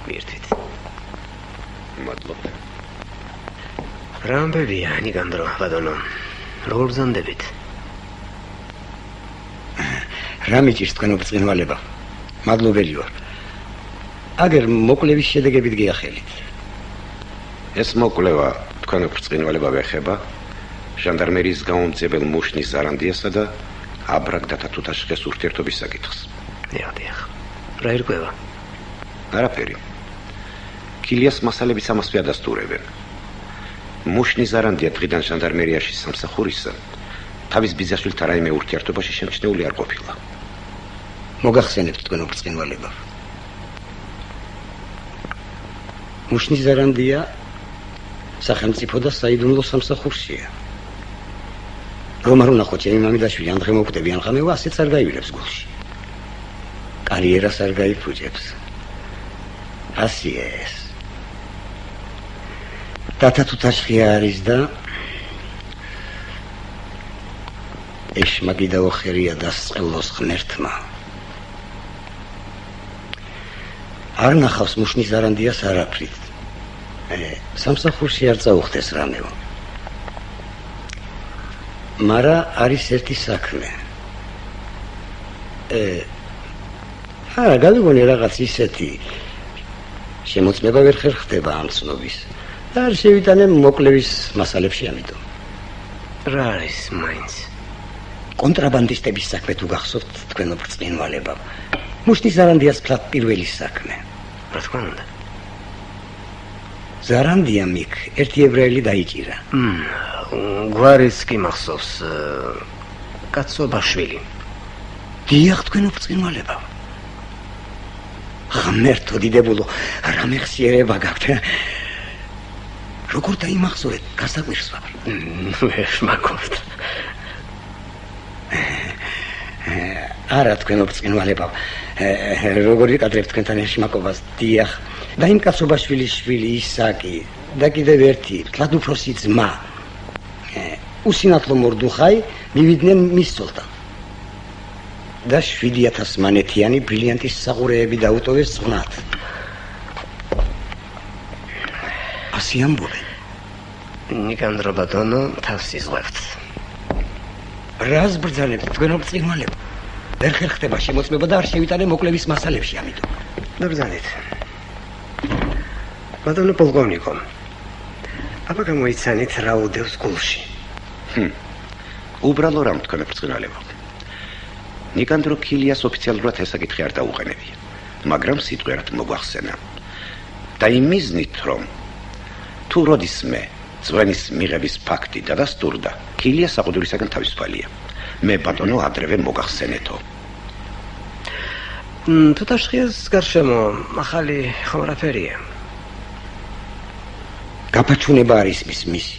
მირთვით. მადლობა. რა ამბებია, ნიკანდრო ბატონო? როგორ ბრძანდებით? რა მიჭირს თქვენ ბრწყინვალება? მადლობელი ვარ. აგერ მოკვლევის შედეგებით გიახელით. ეს მოკვლევა თქვენ ბრწყინვალება ვეხება ჟანდარმერიის გაუმძებელ მუშნის ზარანდიასა და აბრაგ დათათუთაშხეს ურთიერთობის საკითხს. დიახ. რა ირკვევა? არაფერი. კილიას მასალებიც ამას მიადასტურებენ. მუშნის ზარანდია დღიდან ჟანდარმერიაში სამსახურისა თავის ბიძაშვილთან რაიმე ურთიერთობაში შემჩნეული არ ყოფილა. მოგახსენებთ თქვენ ბრწყინვალება. მუშნის ზარანდია სახელმწიფო და საიდუმლო სამსახურშია. რომ არ უნახოთ ჩემი მამიდაშვილი ან დღე მოკვდები ან ხამევა, ასეც არ გაივლებს გულში. კარიერას არ გაიფუჭებს. ასია ეს. დათათუთაშხი არის და ეშმაკი დაუხერია დასწყელოს ღმერთმა. არ ნახავს მუშნის ზარანდიას არაფრით. სამსახურში არ წაუხდეს რამეო. მარა არის ერთი საქმე. გავიგონე რაღაც ისეთი შემოწმება ვერ ხერხდება ამ ცნობის. არ შევიტანე მოკვლევის მასალებში ამიტომ. რა არის მაინც? კონტრაბანდისტების საქმე თუ გახსოვთ თქვენ ბრწყინვალება. მუშნის ზარანდიას ფლად პირველი საქმე. რა თქმა უნდა. ზარანდიამ იქ ერთი ებრაელი დაიჭირა. გვარიც კი მახსოვს კაცობაშვილი. დიახ, თქვენ ბრწყინვალება. ღმერთო დიდებულო, რა მეხსიერება გაქვთ? როგორ დაიმახსოვრეთ, გასაკვირს ვარ. ეშმაკობთ. არა თქვენ ბრწყინვალება. როგორ ვიკადრებთ თქვენთან ეშმაკობას? დიახ. და იმ კაცობაშვილის შვილი ისაკი და კიდევ ერთი თლად უფროსი ძმა უსინათლო მორდუხაი მივიდნენ მის ცოლთან და 7000 მანეთიანი ბრილიანტის საყურეები დაუტოვეს წყნად. ასე ამბობენ. ნიკანდრო ბატონო, თავს იზღვევთ. რას ბრძანებთ თქვენ ბრწყინვალება? ვერ ხერხდება შემოწმება და არ შევიტანე მოკვლევის მასალებში ამიტომ. ბრძანეთ. ბატონო პოლკოვნიკო, აბა გამოიცანით რა უდევს გულში. უბრალო რამ თქვენ ბრწყინვალება. ნიკანდრო კილიას ოფიციალურად ეს საკითხი არ დაუყენებია, მაგრამ სიტყვიერად მოგვახსენა. და იმ მიზნით, რომ თუ როდისმე ძღვენის მიღების ფაქტი დადასტურდა, კილია საყუდრისაგან თავისუფალია. მე ბატონო ადრევე მოგახსენეთო. თუთაშხიას გარშემო ახალი ხომ არაფერია. გაფაჩუნება არის მისი.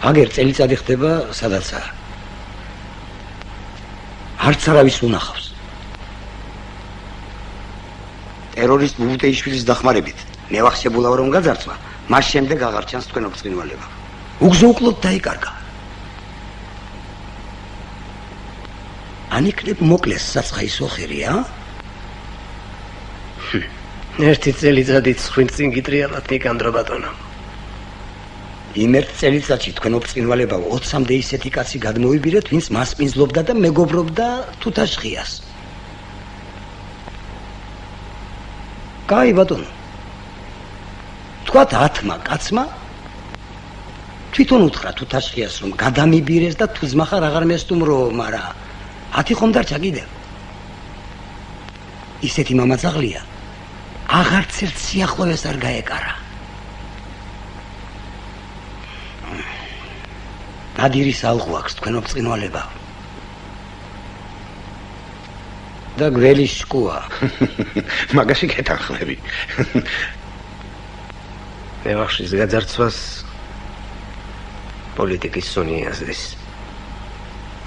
აგერ წელიწადი ხდება სადაცაა. არც არავის უნახავს. ტერორისტ ბუბუტეიშვილის დახმარებით მევახშებულა რომ გაძარცვა, მას შემდეგ აღარ ჩანს თქვენ ბრწყინვალება. უგზოუკლოდ დაიკარგა. ანიკლებ მოკლეს საცხაის ოხერია? ერთი წელიწადით ხვინც წინ გიტრიალათ ნიკანდრო ბატონო. იმ ერთ წელიწადში თქვენ ბრწყინვალება 20-მდე ისეთი კაცი გადმოიბირეთ, ვინც მასპინძლობდა და მეგობრობდა თუთაშხიას. კაი ბატონო. თქვათ 10-მა კაცმა თვითონ უთხრა თუთაშხიას რომ გადამიბირეს და თუ ძმა ხარ აღარ მესტუმრო, მარა 10 ხომ დარჩა კიდევ. ისეთი მამაცაღლია აღარც ერთ სიახლოვეს არ გაეკარა. ნადირის ალღუ აქვს თქვენ ბრწყინვალება. და გველი შკუა. მაგაში გეთანხმები. მევახშის გაძარცვას პოლიტიკის სუნი აზრის.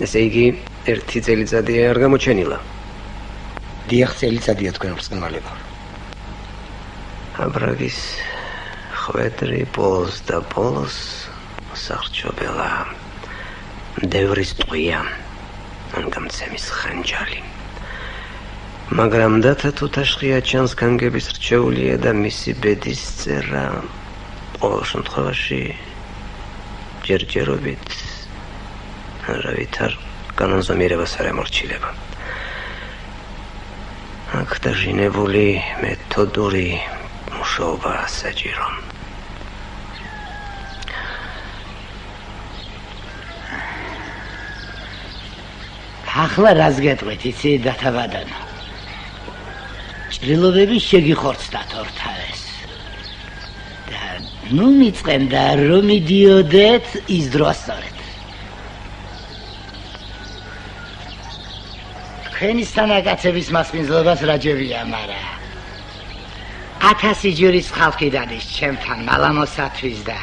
ესე იგი, ერთი წელიწადი არ გამოჩენილა. დიახ, წელიწადია თქვენ ბრწყინვალება. აბრაგის ხვედრი ბოლოს და ბოლოს სახჭობელა დევრის ტყვია ან გამცემის ხანჯალი. მაგრამ დათა თუთაშხია ჩანს განგების რჩეულია და მისი ბედის წერა ყოველ შემთხვევაში ჯერჯერობით არავითარ განონზომიერებას არ ემორჩილება. აქ დაჟინებული მეთოდური მუშაობა საჭირო. ახლა რას გეტყვით, იცი დათავადანო? ჭრილობები შეგიხორცდათ ორთავეს. და ნუ მიწყენდა რომ მიდიოდეთ ის დრო სწორედ. თქვენი სანაკაცების მასპინძლობას რაჯებია, მარა 1000 ჯურის ხალხი დადის ჩემთან მალამოსათვის და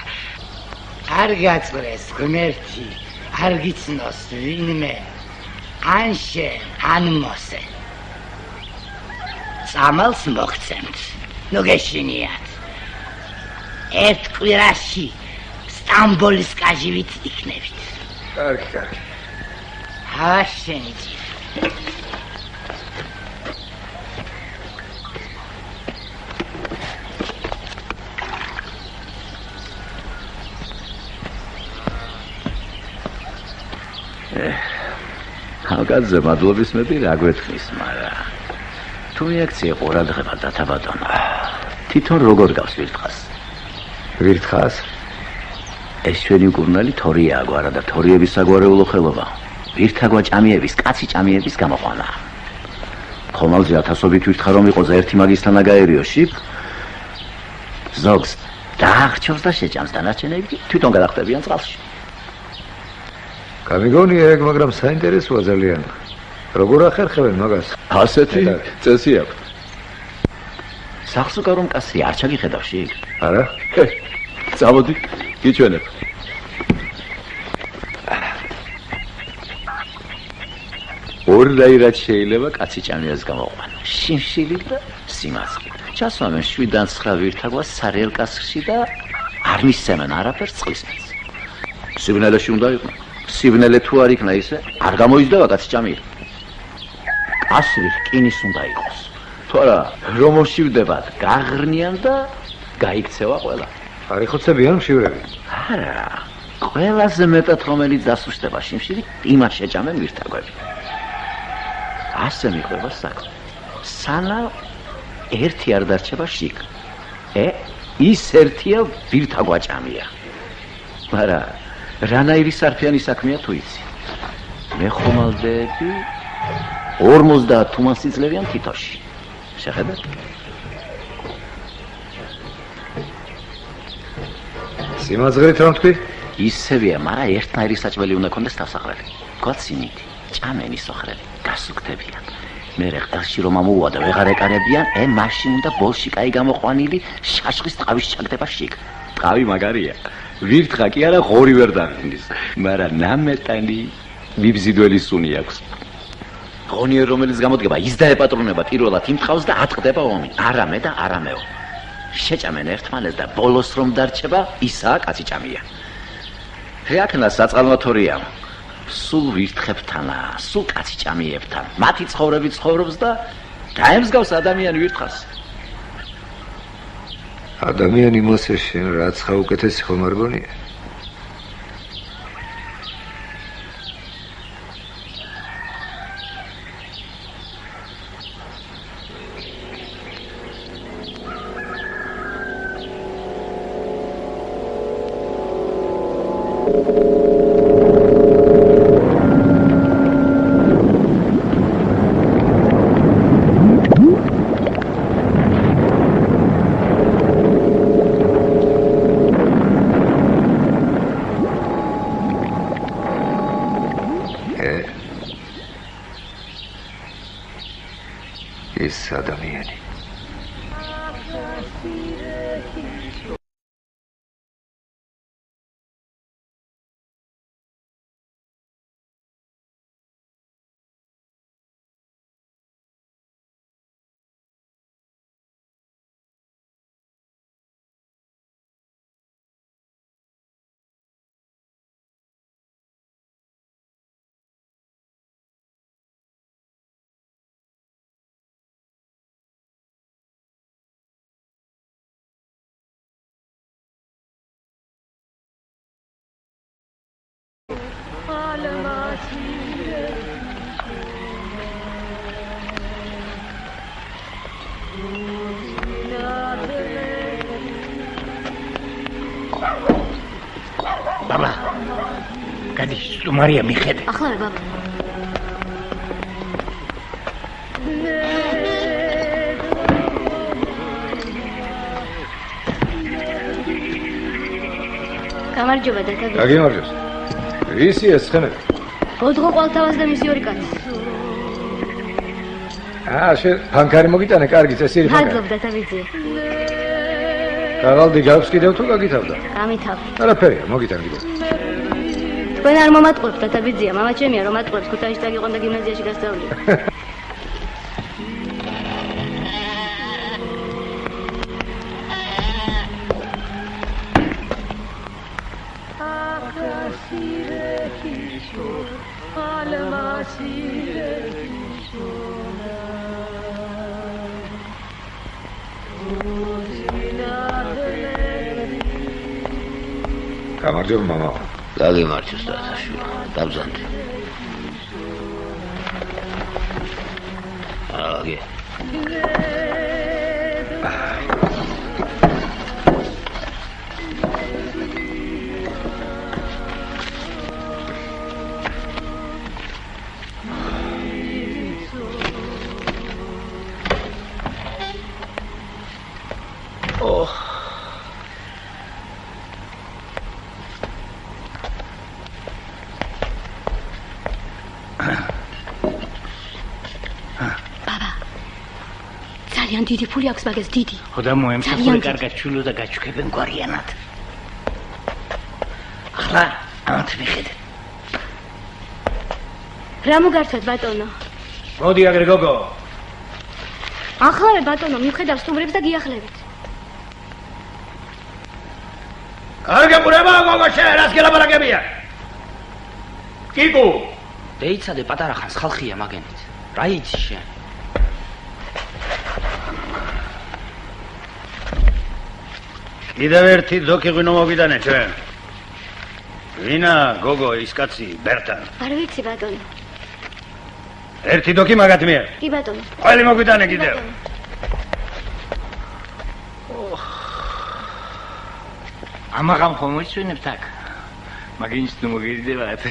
არ გაწვრეს ღმერთი, არ გიცნოს ვინმე. ან შენ, ან მოსე. წამალს მოგცემთ, ნუ გეშინიათ. ერთ კვირაში სტამბოლის კაჟივით იქნებით. კარგი. შენი ძი. ალგაძე მადლობის მეპი რა გვეთქმის, მარა თუ მიაქციე ყურადღება დათავადანო. თვითონ როგორ გავს ვირთხას? ვირთხას? ეს ჩვენი კურნალი თორიაა გვარა და თორიების საგვარეულო ხელობა. ვირთაგვა ჭამიების, კაცი ჭამიების გამოყვანა. ხომალზე 1000-ობით ვირთხა რომ იყო ერთი მაგისთან აგაერიოში. ზოგს დააღრჩობს და შეჭამს, დანარჩენები თვითონ გადახტებიან წყალში. გამიგონია ეგ, მაგრამ საინტერესოა ძალიან. როგორ ახერხებენ მაგას? ასეთი წესი აქვს. სახსუკა რომ კაცი არ ჩაგიხედავში? არა? წამოდი, გიჩვენებ. ორდაირად შეიძლება კაცი ჭამიას გამოყვანა. შიმშილი და სიმაცლე. ჩასვამენ 7-9 ვირთაგვას სარიელ კასში და არ მისცემენ არაფერს წყლისმეც. სიბნელეში უნდა იყო. სიბნელე თუ არ იქნა ისე, არ გამოიზრდება კაცი ჭამია. კაცი რკინის უნდა იყოს. თუ არა, რომ მოშივდებათ, გაღრნიან და გაიქცევა ყველა. არ იხოცებიან მშივრები? არა, ყველაზე მეტად რომელიც დასუსტება შიმშილი, იმას შეჭამენ ვირთაგვები. ასე მიყვება საქმე. სანამ ერთი არ დარჩება შიგ. ის ერთია ვირთაგვა ჭამია. მაგრამ რანაირი სარფიანი საქმეა თუ იცი? მე ხომალდები 50 თუმანსიძლევიან თითოში. შეხედეთ? სიმაძღრით რომ თქვი? ისევია, მაგრამ ერთნაირი საჭმელი უნდა კონდეს დასახრელი. გოცინით, ჭამენი სოხრელი, გასუქდებიან. მერე ყელში რომ ამოუვა და ვეღარ ეკარებიან, მაშინ უნდა ბოლში კაი გამოყვანილი შაშხის ტყავის ჩაგდება შიგ. ტყავი მაგარია. ვირთხა კი არა ღორი ვერ დაღინდის, მაგრამ ნამეტანი მიბზიდველი სუნი აქვს. ღონიერ რომელიც გამოდგება, ის დაეპატრონება პირველად იმ ტყავს და ატყდება ომი. არამე და არამეო. შეჭამენ ერთმანეს და ბოლოს რომ დარჩება, ისაა კაცი ჭამია. რეაქნა საწყალმოთორია. სულ ვირთხებთანა, სულ კაცი ჭამიებთან. მათი ცხოვრები ცხოვრობს და დაემსგავს ადამიანი ვირთხას. ადამიანი მოსე შენ რაც ხა უკეთესი ხომ არ გონია? ეს ადამიანი ბაბა გადი სტუმარია მიხედე ახლა ბაბა გამარჯობა დედა. გაგიმარჯოს. ვისი ეს ხმები? გოდღო ყვალთავას და მისი ორი კაცი. შენ ფანქარი მოგიტანე, კარგი წესიერი ფანქარი. მადლობა დედა ვიძე. გავალდი გაქვს კიდევ თუ გაგითავდა? გამითავ. არაფერია, მოგიტან კიდევ. თქვენ არ მომატყუებთ დედა ვიძეა, მამა ჩემია რომ მატყუებს, ქუთაისში დაგიყვან და გიმნაზიაში გასწავლია. გამარჯობა მამა. გაგიმარჯოს დათაშვილი. დაბზანდი. აგე. დიდი ფული აქვს მაგას დიდი. ხო და მოემსახურე კარგად ჩულო და გაჩუქებენ გვარიანად. ახლა ამათ მიხედე. რა მოგართვათ ბატონო? მოდი აგრე გოგო. ახლა ბატონო მიხედავ სტუმრებს და გიახლებით. კარგი ყურება გოგო შენ რას გელაპარაკებია? კიკუ. დეიცადე პატარა ხანს ხალხია მაგენით. რა იცი შენ? კიდევ ერთი დოკი ღვინო მოგიდანე ჩვენ. ვინა გოგო ის კაცი ბერთან? არ ვიცი ბატონო. ერთი დოკი მაგათ მიერ. კი ბატონო. ყველი მოგიდანე კიდევ. ამაღამ ხომ მოიწვინებთ აქ? მაგინც თუ მოგირდებათ,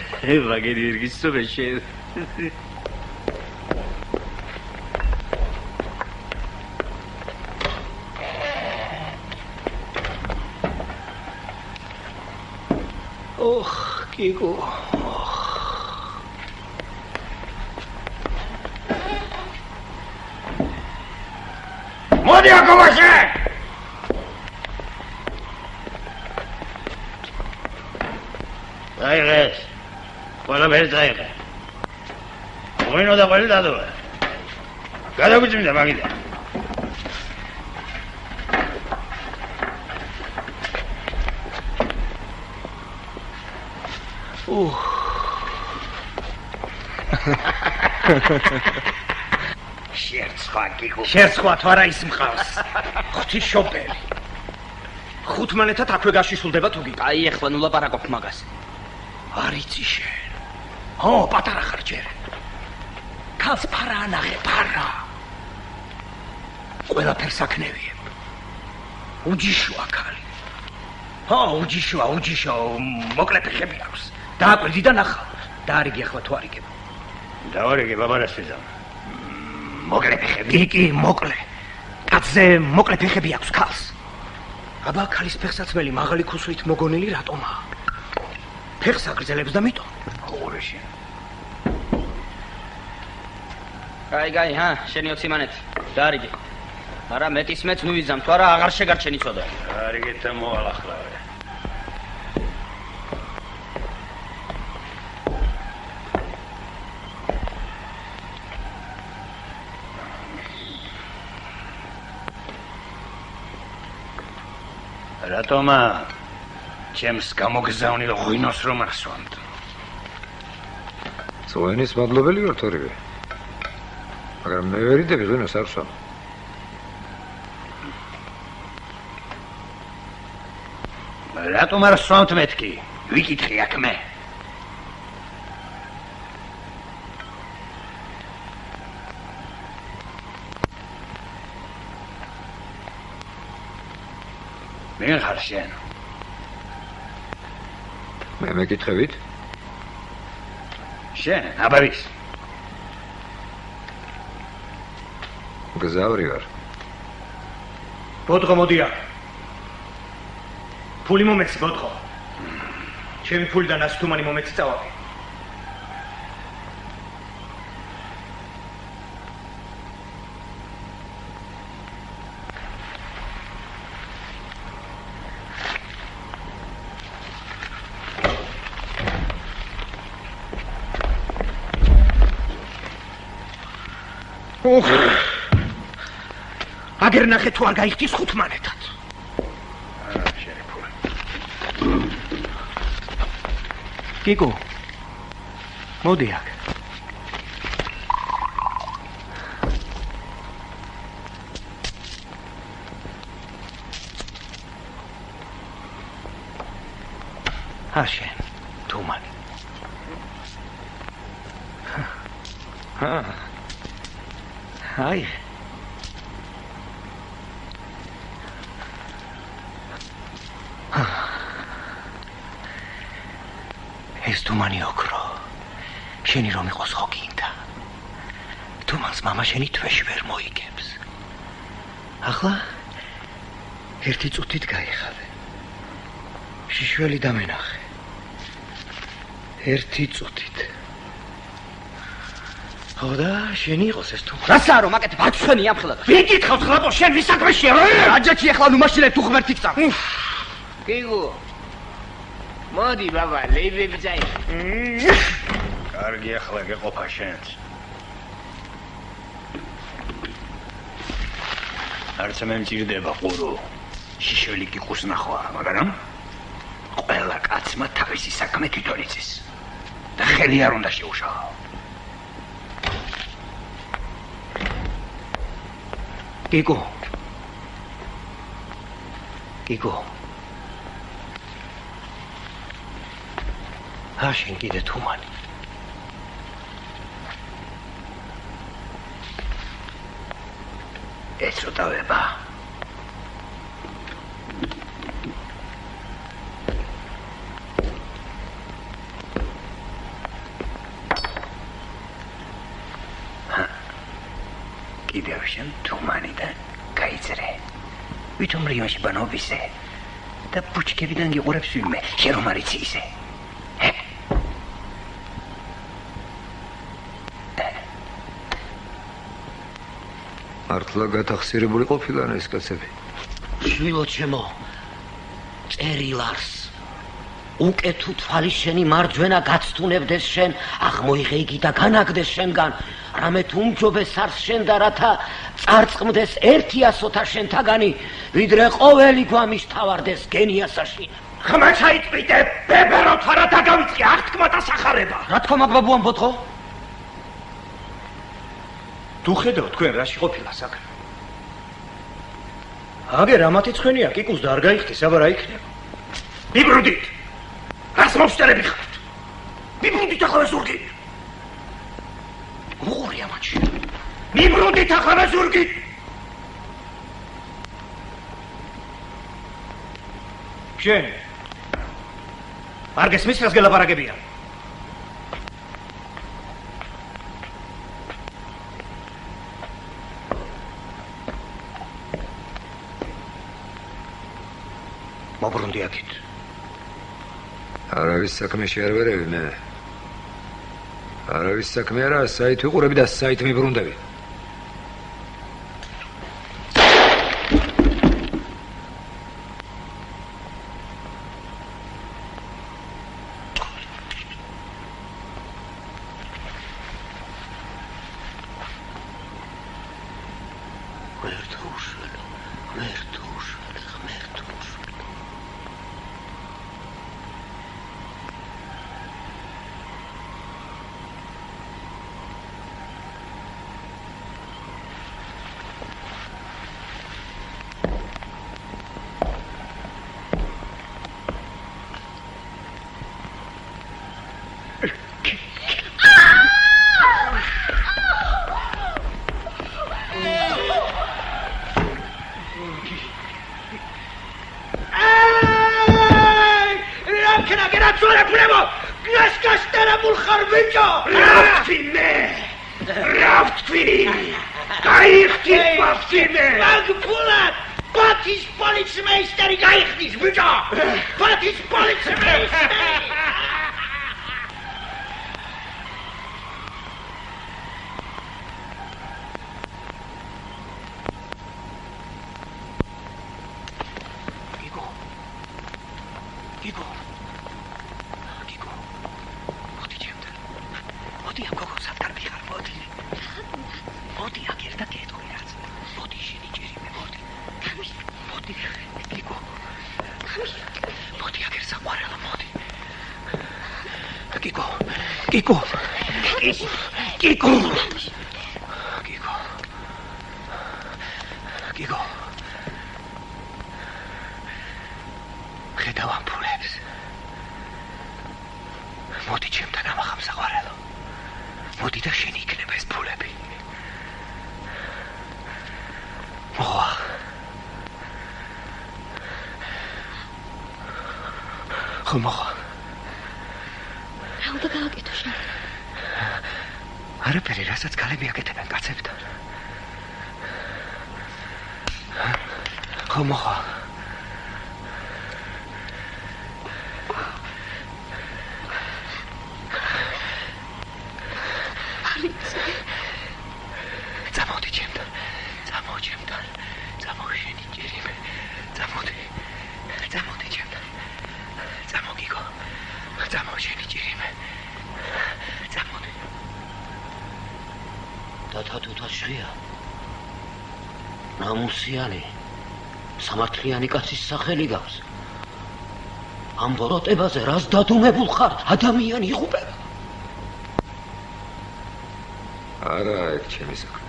მაგერი ვერ გისწორე შენ. კიკუ. მოდი აკოვაშე. დაიღეს. ყველაფერი დაიღე. ღვინო და ყველი დადო. გადაგვიწმინდა მაგიდან. შერცხვა კიკუ. შერცხვა თუ არა ის მყავს. ღვთის შოპელი. ხუთმანეთად აქვე გაშიშულდება თუ გიკ. აი ახლა ნუ ლაპარაკობ მაგას. არ იცი შენ. პატარა ხარ ჯერ. ქალს ფარა ანახე, ფარა. ყველაფერს აკნევიებ. უჯიშოა ქალი. უჯიშო, მოკლე ფეხები აქვს. დააკვირდი და ნახა. დაარიგე ახლა თუ არიგებ. დავარიგე ბაბარას ვიზამ. მოკლე ფეხები. კი, მოკლე. კაცზე მოკლე ფეხები აქვს ქალს. აბა ქალის ფეხსაცმელი მაღალი ქუსლით მოგონილი რატომაა? ფეხს აგრძელებს და მიტო. ხურეში. გაი, შენი 20 მანეთი. დაარიგე. მაგრამ მეტის მეც ნუ ვიზამ, თუ არა აღარ შეგარჩენი ცოდვა. დაარიგეთ და მოალახლავე. რატომა ჩემს გამოგზავნილ ღვინოს რომ ასვამთ? ზოენის მადლობელი ვართ ორივე. მაგრამ მე ვერ იდები ღვინოს არ ვსვამ. რატომ არ სვამთ მეთქი? ვიკითხე აქ მე. მე ხარ შენ. მე მეკითხებით? შენ, აბავის. გზავრი ვარ. ბოთხო მოდი აქ. ფული მომეცი ბოთხო. ჩემი ფულიდან 100 თუმანი მომეცი წავაბი. აგერ ნახე თუ არ გაიხდის 5 მანეთად. შენი ფული. კიკო. მოდი აქ. აშენ, თუმანი. აი ეს თუმანი ოქრო შენი რომ იყოს ხო გინდა თუმანს მამა შენი თვეში ვერ მოიგებს ახლა ერთი წუთით გაიხადე შიშველი დამენახე ერთი წუთით ხო და შენი იყოს ეს თუმანი რასაა რომ აკეთებ არ ჩვენი ამხელად ვინ გითხავს ხლაპო შენ ვისაკრეშია რა აჯაჭი ახლა ნუ მაშინე თუ ღმერთი წამ კიგო მოდი ბაბა ლეიბები ძაი კარგი ახლა გეყოფა შენც. არც მე მჭირდება ყურო. შიშველი კიკუს ნახვა, მაგრამ ყველა კაცმა თავისი საქმე თვითონ იცის. და ხელი არ უნდა შეუშალო. კიკო კიკო აშენ კიდე თუმანი ეცოტავება კიდევ შენ თუმანიდან გაიწერე ვითომ რიონში ბანობისე და ბუჩქებიდან გიყურებს ვინმე შენ რომ არ იცი ისე მართლა გათახსირებული ყოფილან ეს კაცები. შვილო ჩემო, წერილარს. უკე თუ თვალი შენი მარჯვენა გაცთუნებდეს შენ, აღმოიღე იგი და განაგდეს შენგან. რამე თუ უმჯობეს არს შენ და რათა წარწყმდეს 100-თა შენთაგანი, ვიდრე ყოველი გვამიშთავარდეს გენიასაში. ხმა ჩაიწვიდე, ბებეროთ არა დაგავიწყე, აღთქმა და სახარება. რა თქმა აქვს ბაბუამ ბოთხო? თუ ხედავ თქვენ რაში ყოფილა საქმე. აგერ ამათი ცხენია კიკუს და არ გაიხდეს, აბა რა იქნება? მიბრუნდით. რას მომსტერები ხართ? მიბრუნდით ახლა ზურგით. უღური ამაჩი. მიბრუნდით ახლა ზურგით. შენ არ გესმის რას გელაპარაკებია? მობრუნდი აქეთ. არავის საქმეში არ ვერევი მე. არავის საქმე არა, საით ვიყურები და საით მიბრუნდები. ვარაფლებო გასკაშტერებულ ხარ ბიჭო რა ვთქვი გაიხდი პაფტინე მაგ ფულად ბათის პოლიცმეისტერი გაიხდის ბიჭო ბათის პოლიცმეისტერი ნამუსიანი სამართლიანი კაცის სახელი გავს ამ ბოროტებაზე რას დადუმებულ ხარ ადამიანი იღუპება არა ეგ ჩემი საქმე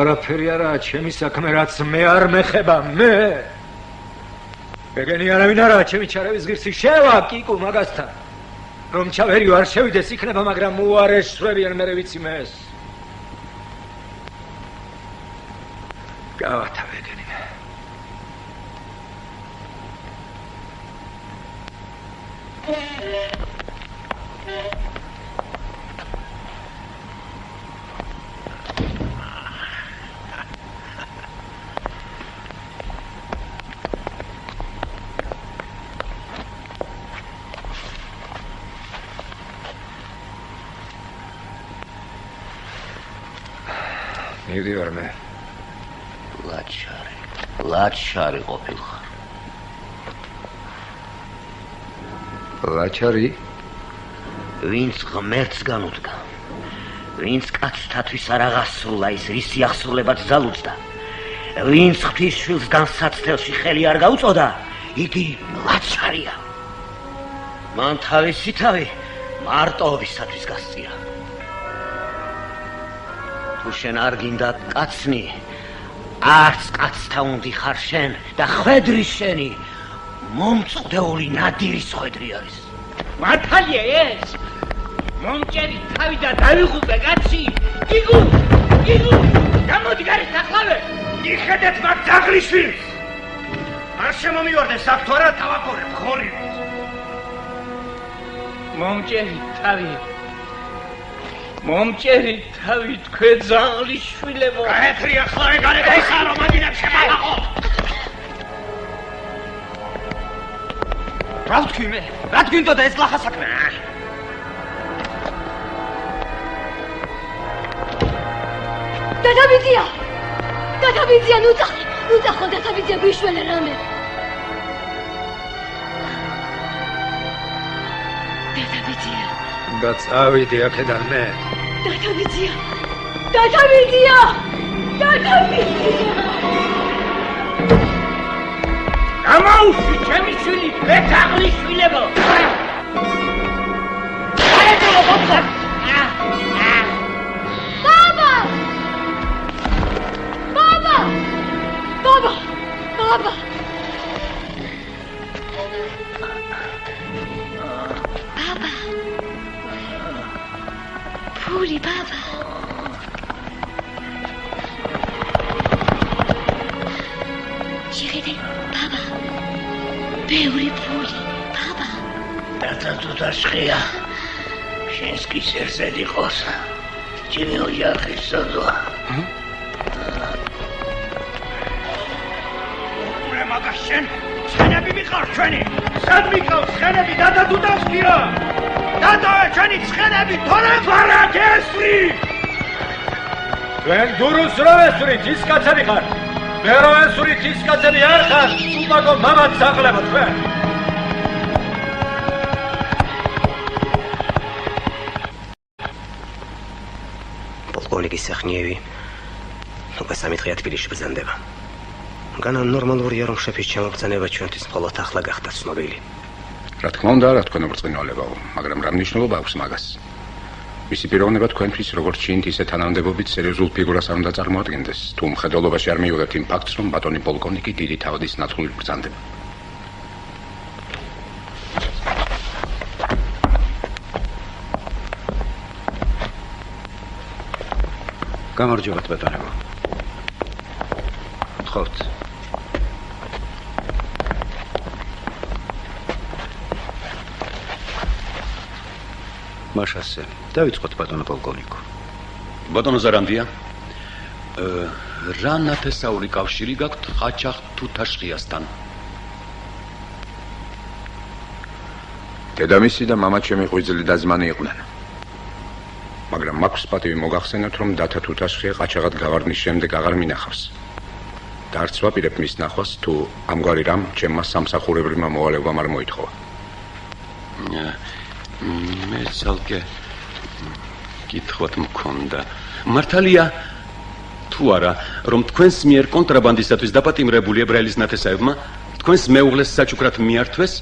არაფერი არაა ჩემი საქმე რაც მე არ მეხება მე ეგენი არავინ არაა ჩემი ჩარევის ღირსი შევა კიკუ მაგასთან რომ ჩავერიო არ შევიდეს იქნება მაგრამ უარესშვებიან მერე ვიცი მე ეს გავათავეგენი მე მივდივარ მე ლაჩარი ყოფილხარ ლაჩარი ვინც ღმერთს განუდგა ვინც კაცთათვის არ აღასრულა ის რისი აღსრულებაც ძალუძდა ვინც ღვთისშვილს განსაცდელში ხელი არ გაუწოდა იგი ლაჩარია მან თავისი თავი მარტოობისათვის გასწია თუ შენ არ გინდა კაცნი არც კაცთა უნდი ხარ შენ და ხვედრი შენი მომწყდეული ნადირის ხვედრი არის მართალია ეს მომჭერი თავი და დავიღუპე კაცი გიგუ გამოდი გარეთ ახლავე იხედეთ მაგ ძაღლიშვილს არ შემომივარდე საფრთხო არა დავაკორებ ხორივით მომჭერი თავი თქვე ძაღლიშვილებო გაეთრი ახლავე გარეთ ეხარო მაგინებს შემალაყო რა ვთქვი მე რა თქვინდოდა ეს ლახა საქმე დათაბიძია ნუ წახო დათაბიძია გიშველე რამე დათაბიძია გაწავიდი აქედან მე დათაბიძია გამაუსი ჩემი შვილი მე ძაღლიშვილებო ბაბა ფული ბაბა შეხედე ბაბა ბევრი ფული დათა თუ დაშხია შენს კი სერსედ იყოს ჩემი ოჯახის სოდვა უკრე მაგას შენ ცხენები მიყავს ჩვენი სად მიყავს ცხენები დათა თუ დაშხია დათა ჩვენი ცხენები თორე ფარაკესრი ჩვენ დურუს რო ესვრით ის კაცები ხარ მე რო ესვრით ის კაცები არ ხარ უბაგო მამაც საყლებო თქვენ პოლკოვნიკის სახნიევი უკვე 3 დღეა თბილისში ბრძანდება განა ნორმალურია რომ შეფის ჩამოგზანება ჩვენთვის მხოლოდ ახლა გახდა ცნობილი რა თქმა უნდა რა თქვენ ბრწყინვალებაო მაგრამ რა მნიშვნელობა აქვს მაგას მისი პიროვნება თქვენთვის როგორც ჩინით ისე თანამდებობით სერიოზულ ფიგურას არ უნდა წარმოადგენდეს თუ მხედველობაში არ მიიღებთ იმ ფაქტს რომ ბატონი პოლკოვნიკი დიდი თავადის ნაცვლად ბრძანდება გამარჯობათ ბატონებო გთხოვთ მაშასე დავიწყოთ ბატონო პოლკოვნიკო ბატონო ზარანდია რა ნათესაური კავშირი გაქვთ ყაჩაღ თუთაშხიასთან დედამისი და მამა ჩემი ღვიძლი და ზმანი იყვნენ მაგრამ მაქვს პატივი მოგახსენოთ რომ დათა თუთაშხია ყაჩაღად გავარდნის შემდეგ აღარ მინახავს და არც ვაპირებ მის ნახვას თუ ამგვარი რამ ჩემმა სამსახურებრივმა მოვალეობამ არ მოითხოვა მე ცალკე კითხვათ მქონდა მართალია თუ არა რომ თქვენს მიერ კონტრაბანდისტათვის დაპატიმრებული ებრაელის ნათესაებმა თქვენს მეუღლეს საჩუქრად მიართვეს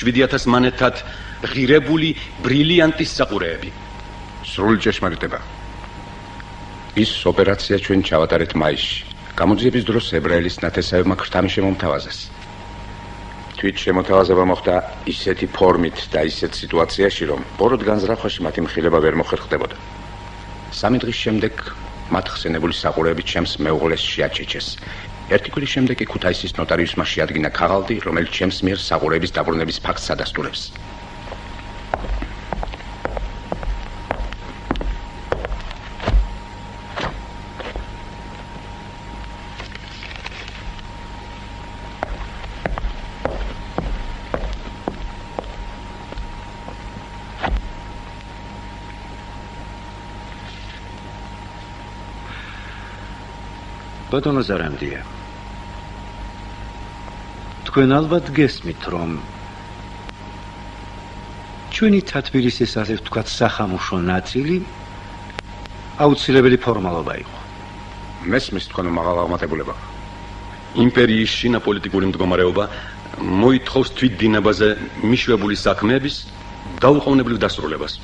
7000 მანეთად ღირებული ბრილიანტის საყურეები სრული ჭეშმარიტება ის ოპერაცია ჩვენ ჩავატარეთ მაისში გამოძიების დროს ებრაელის ნათესაებმა ქრთამი შემომთავაზეს თვით შემოთავაზება მოხდა ისეთი ფორმით და ისეთ სიტუაციაში რომ ბოროტ განზრახვაში მათი მხილება ვერ მოხერხდებოდა 3 დღის შემდეგ მათ ხსენებული საყურეები ჩემს მეუღლეს შეაჩეჩეს ერთი კვირის შემდეგ კი ქუთაისის ნოტარიუსმა შეადგინა ქაღალდი რომელიც ჩემს მიერ საყურეების დაბრუნების ფაქტს ადასტურებს ბატონო ზარანდია თქვენ ალბათ გესმით რომ ჩვენი თათბილისის ასე ვთქვათ სახამუშო ნაწილი აუცილებელი ფორმალობა იყო მესმის თქვენ მაღალ აღმატებულება იმპერიის შინა პოლიტიკური მდგომარეობა მოითხოვს თვითდინებაზე მიშვებული საქმეების დაუყოვნებლივ დასრულებას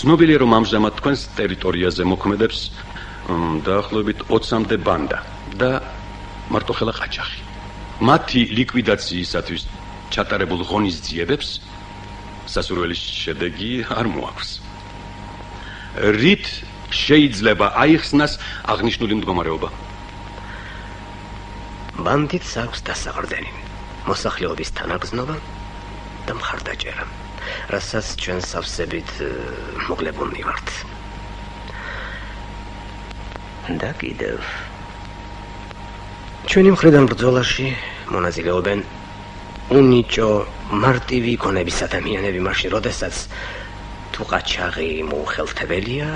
ცნობილია რომ ამჟამად თქვენს ტერიტორიაზე მოქმედებს დაახლოებით 20-მდე ბანდა და მარტოხელა ყაჩაღი. მათი ლიკვიდაციისათვის ჩატარებულ ღონისძიებებს სასურველი შედეგი არ მოაქვს. რით შეიძლება აიხსნას აღნიშნული მდგომარეობა? ბანდიტს აქვს დასაყრდენი, მოსახლეობის თანაგზნობა და მხარდაჭერა, რასაც ჩვენ სავსებით მოგლებულნი ვართ. და კიდევ ჩვენი მხრიდან ბრძოლაში მონაწილეობენ უნიჭო მარტივი გონების ადამიანები მაშინ როდესაც თუ ყაჩაღი მოუხელთებელია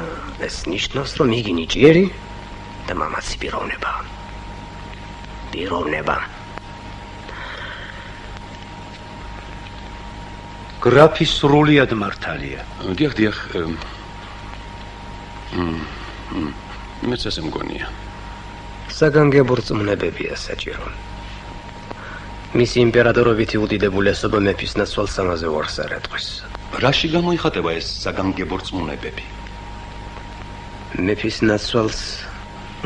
ეს ნიშნავს რომ იგი ნიჭიერი და მამაცი პიროვნება გრაფი სრულიად მართალია დიახ მეც ასე მგონია საგანგებო რწმუნებებია საჭირო მისი იმპერატორობითი უდიდებულესობა მეფის ნაცვალს ამაზე ვარს არ ატყვის რაში გამოიხატება ეს საგანგებო რწმუნებები მეფის ნაცვალს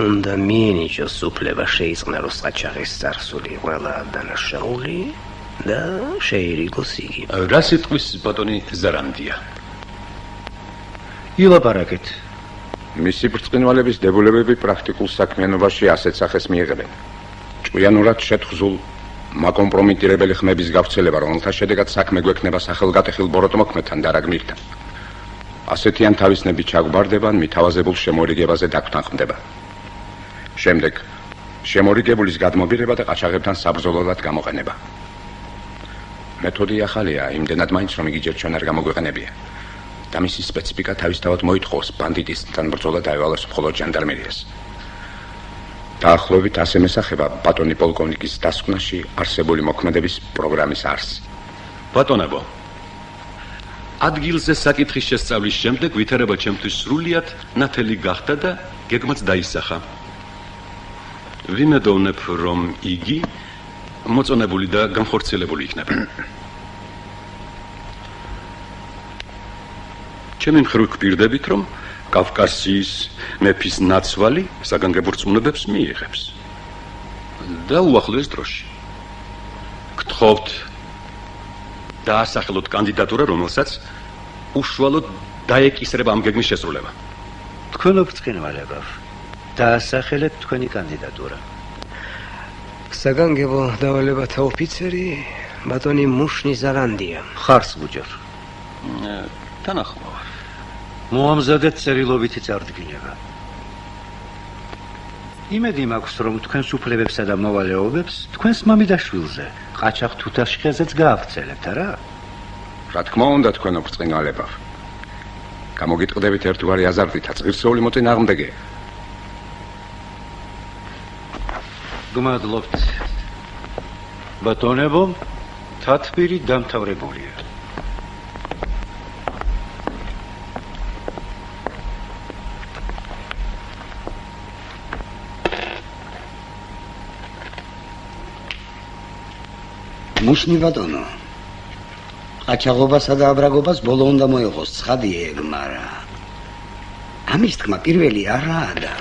უნდა მიენიჭოს უფლება შეიწყნაროს ყაჩაღის წარსული ყველა დანაშაული და შეირიგოს იგი რა სიტყვის ბატონი ზარანდია ილაპარაკეთ მისი ბრწყინვალების დებულებები პრაქტიკულ საქმიანობაში ასეთ სახეს მიიღებენ ჭკვიანურად შეთხზულ მაკომპრომიტირებელი ხმების გავრცელება, რომელთა შედეგად საქმე გვექნება სახელგატეხილ ბოროტმოქმედთან და რა გმირთან. ასეთიან თავისნები ჩაგვბარდება, მითავაზებულ შემორიგებაზე დაგვრთანხმდება. შემდეგ შემორიგებულის გადმობირება და ყაჩაღებთან საბრძოლოდ გამოყენება. მეთოდი ახალია, იმდენად მაინც რომ იგი ჯერ ჩვენ არ გამოგვეყენებია. და მისი სპეციფიკა თავისთავად მოითხოვს ბანდიტისთან ბრძოლა დაევალოს მხოლოდ ჟანდარმერიას. დაახლოებით ასე მესახება ბატონი პოლკოვნიკის დასკვნაში არსებული მოქმედების პროგრამის არსს. ბატონებო, ადგილზე საკითხის შესწავლის შემდეგ ვითარება ჩემთვის სრულიად ნათელი გახდა და გეგმაც დაისახა. ვიმედოვნებ, რომ იგი მოწონებული და განხორციელებული იქნება. ჩემი მხრივ გვპირდებით, რომ კავკასიის მეფის ნაცვალი საგანგებო რწმუნებებს მიიღებს. და უახლოეს დროში. გთხოვთ დაასახელოთ კანდიდატურა, რომელსაც უშუალოდ დაეკისრება ამ გეგმის შესრულება. თქვენ ოფრთხინვალებავ, დაასახელეთ თქვენი კანდიდატურა. საგანგებო დავალებათა ოფიცერი ბატონი მუშნი ზარანდია. ხარს გუჯერ. თანახმოვარ. მოამზადეთ წერილობითი წარდგინება. იმედი მაქვს, რომ თქვენს უფლებებსა და მოვალეობებს თქვენს მამიდაშვილზე, ყაჩაღ თუთაშხეზეც გაავრცელებთ, არა? რა თქმა უნდა, თქვენ ოფრთხინვალებავ. გამოგიტყდებით ერთგვარი აზარტით, ღირსეული მოწინააღმდეგე. გმადლობთ. ბატონებო, თათბირი დამთავრებულია. მუშნი ბატონო, ყაჩაღობასა და აბრაგობას ბოლო უნდა მოეღოს ცხადი ეგ, მარა ამის თქმა პირველი არაა და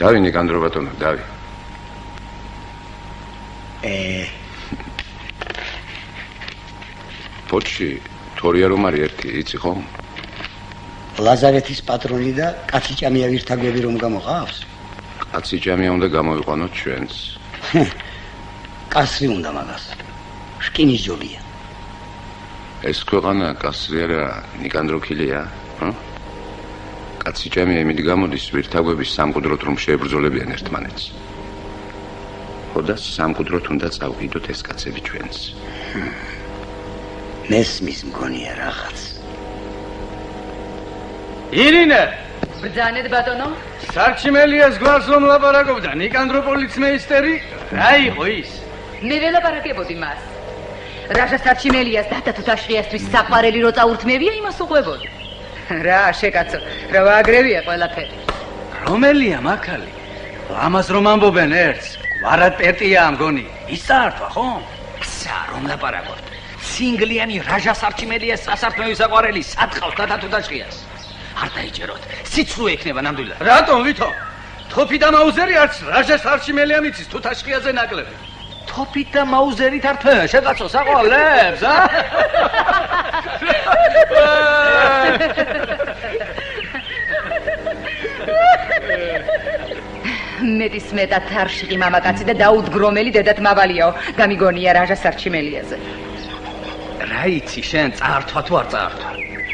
დავი ნიკანდრო ბატონო, დავი. პოჩი თორია რომ არის ერთი, იცი ხომ? ლაზარეთის პატრონი და კაციჭამია ვირთაგვები რომ გამოყავს? კაციჭამია უნდა გამოვიყვანოთ ჩვენს. კასრი უნდა მაგას. შკინის ჯობია. ეს ქვეყანა კასრი არა, ნიკანდროქილია, ჰა? კაციჭამია იმით გამოდის ვირთაგვების სამყუდროთ რომ შეებრძოლებიან ერთმანეთს. ხოდა სამყუდროთ უნდა წავყიდოთ ეს კაცები ჩვენს. მესმის მგონია რაღაც. ირინე! ბრძანეთ ბატონო? სარჩიმელიას გვარს რომ ლაპარაკობდა ნიკანდროპოლიცმეისტერი, რა იყო ის? მე ველაპარაკებოდი მას. რაჟა სარჩიმელიას დათა თუთაშხიასთვის საყვარელი რო წაურთმევია, იმას უყვებოდი. რა შეკაცო, რა ვაგრევია ყველაფერი. რომელია მაქალი? ამას რომ ამბობენ ერთს, გვარად პეტია ამგონი. ის წაართვა, ხო? სა რომ ლაპარაკობთ. სინგლიანი რაჟა სარჩიმელიას სასართმევი საყვარელი სათხავს დათა თუთაშხიას. არ დაიჯეროთ, სიცრუე იქნება ნამდვილად. რატომ ვითომ? თოფი და მაუზერი არც რაჟას არჩიმელია მიცის თუთაშხიაზე ნაკლები. თოფი და მაუზერით არ თვევა, შეგაცო საყვალებს, ა? მეტის მეტად თარშიყი მამაკაცი და დაუდგრომელი დედათ მავალიაო, გამიგონია რაჟას არჩიმელიაზე. რა იცი შენ, წაართვა თუ არ წაართვა?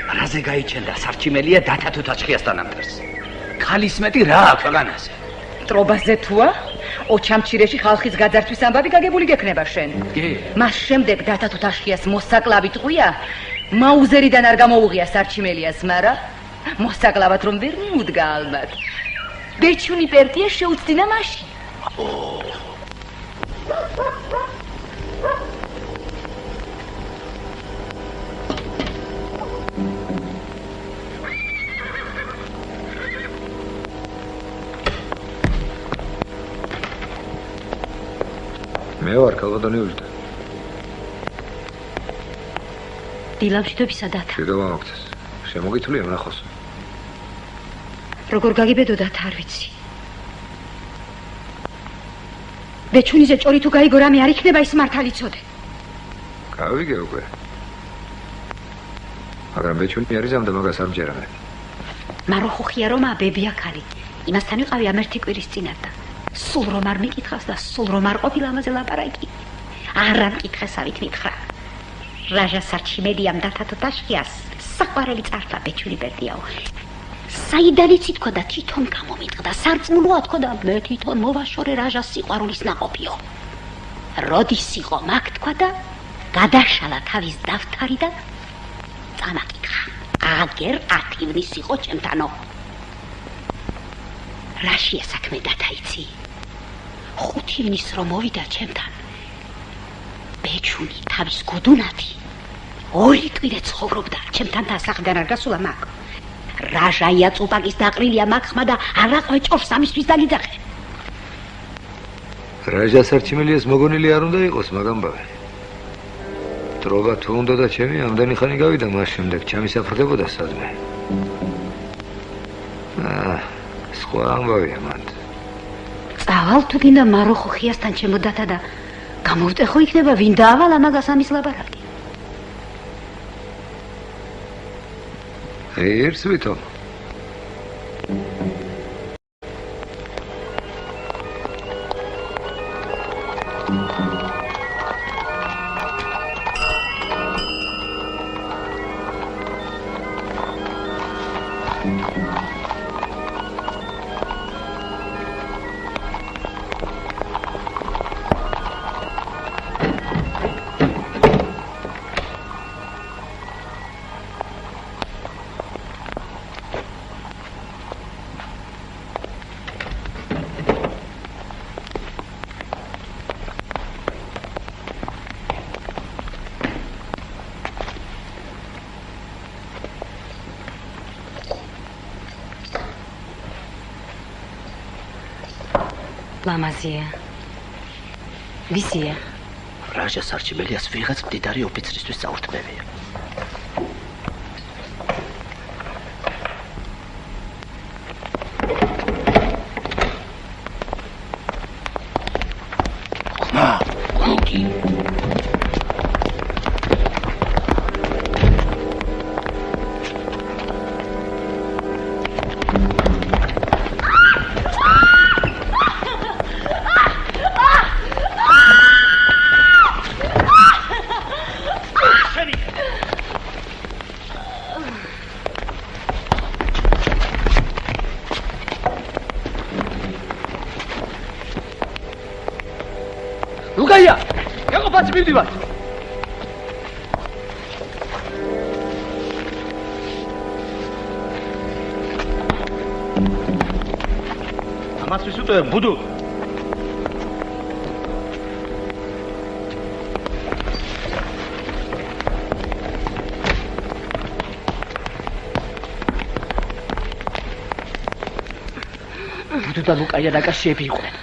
რაზე გაიჩენდა სარჩიმელია დათა თუთაშხიასთან ამბერს? ქალის მეტი რა ქვეყანაზე? ტრობაზე თუა? ოჩამჩირეში ხალხის გაძარცვის ამბავი გაგებული გექნება შენ. კი. მას შემდეგ დათა თუთაშხიას მოსაკლავი ტყვია, მაუზერიდან არ გამოუღია სარჩიმელიას, მარა მოსაკლავად რომ ვერ მიუდგა ალბათ. ბეჩუნი პერტია შეუცდინა მაშინ. მე ვარ კალბატონი ულტა. დილამშვიდობისა დათა. მშვიდობა მოგცეს. შემოგითვლია ვნახოს. როგორ გაგიბედოდათ არ ვიცი. ბეჩუნიზე ჭორი თუ გაიგო რამე არ იქნება ის მართალი ცოდე. გავიგე უკვე. მაგრამ ბეჩუნი არის ამ და მაგას არ მჯერამე. მარო ხუხია რომ აბებია ქალი. იმასთან ვიყავი ამ ერთი კვირის წინათ და სულ რომ არ მიკითხავს და სულ რომ არ ყოფილა ამაზე ლაპარაკი. არა მკითხესავით მითხრა. რაჟა სარჩიმელიამ დათათო დაშხიას საყვარელი წარსა ბეჭვილი პერტიაო. საიდან იცი თქო და თვითონ გამომიტყდა სარწმუნოა თქო და მე თვითონ მოვაშორე რაჟას სიყვარულის ნაყოფიო. როდის იყო მაგ თქვა და გადაშალა თავის დავთარი და წამაკითხა. აგერ 10 ივნის იყო ჩემთანო. რაშია საქმე დათაიცი? 5 ივნის რომ მოვიდა ჩემთან. ბეჭვი თავის გუდუნათი 2 კვირა ცხოვრობდა ჩემთან და სახლიდან არ გასულა მაგ. რაჟაია წუპაკის დაყრილია მაგ ხმა და არაყვე ჭორს ამისთვის დაგიძახე. რაჟა სარჩიმელიას მოგონილი არ უნდა იყოს მაგ ამბავი. დროა თუ უნდა და ჩემი ამდენი ხანი გავიდა მას შემდეგ ჩამისაფრდებოდა სადმე. სხვა ამბავია მანდ. წავალ თუ გინდა მაროხო ხიასთან ჩემოდათა და გამოვტეხო იქნება ვინ დაავალა მაგას ამის ლაპარაკი. ერს ვითომ. ლამაზია. ვისია? რაჟა სარჩიმელიას ვიღაც მდიდარი ოფიცრისთვის წაურთმევია. ხმა, კონკი. ლუკაია, ეყოფაც მივდივართ. ამას ვის უტოვებ, ბუდუ? ბუდუ და ლუკაია დაკავშირები იყვნენ.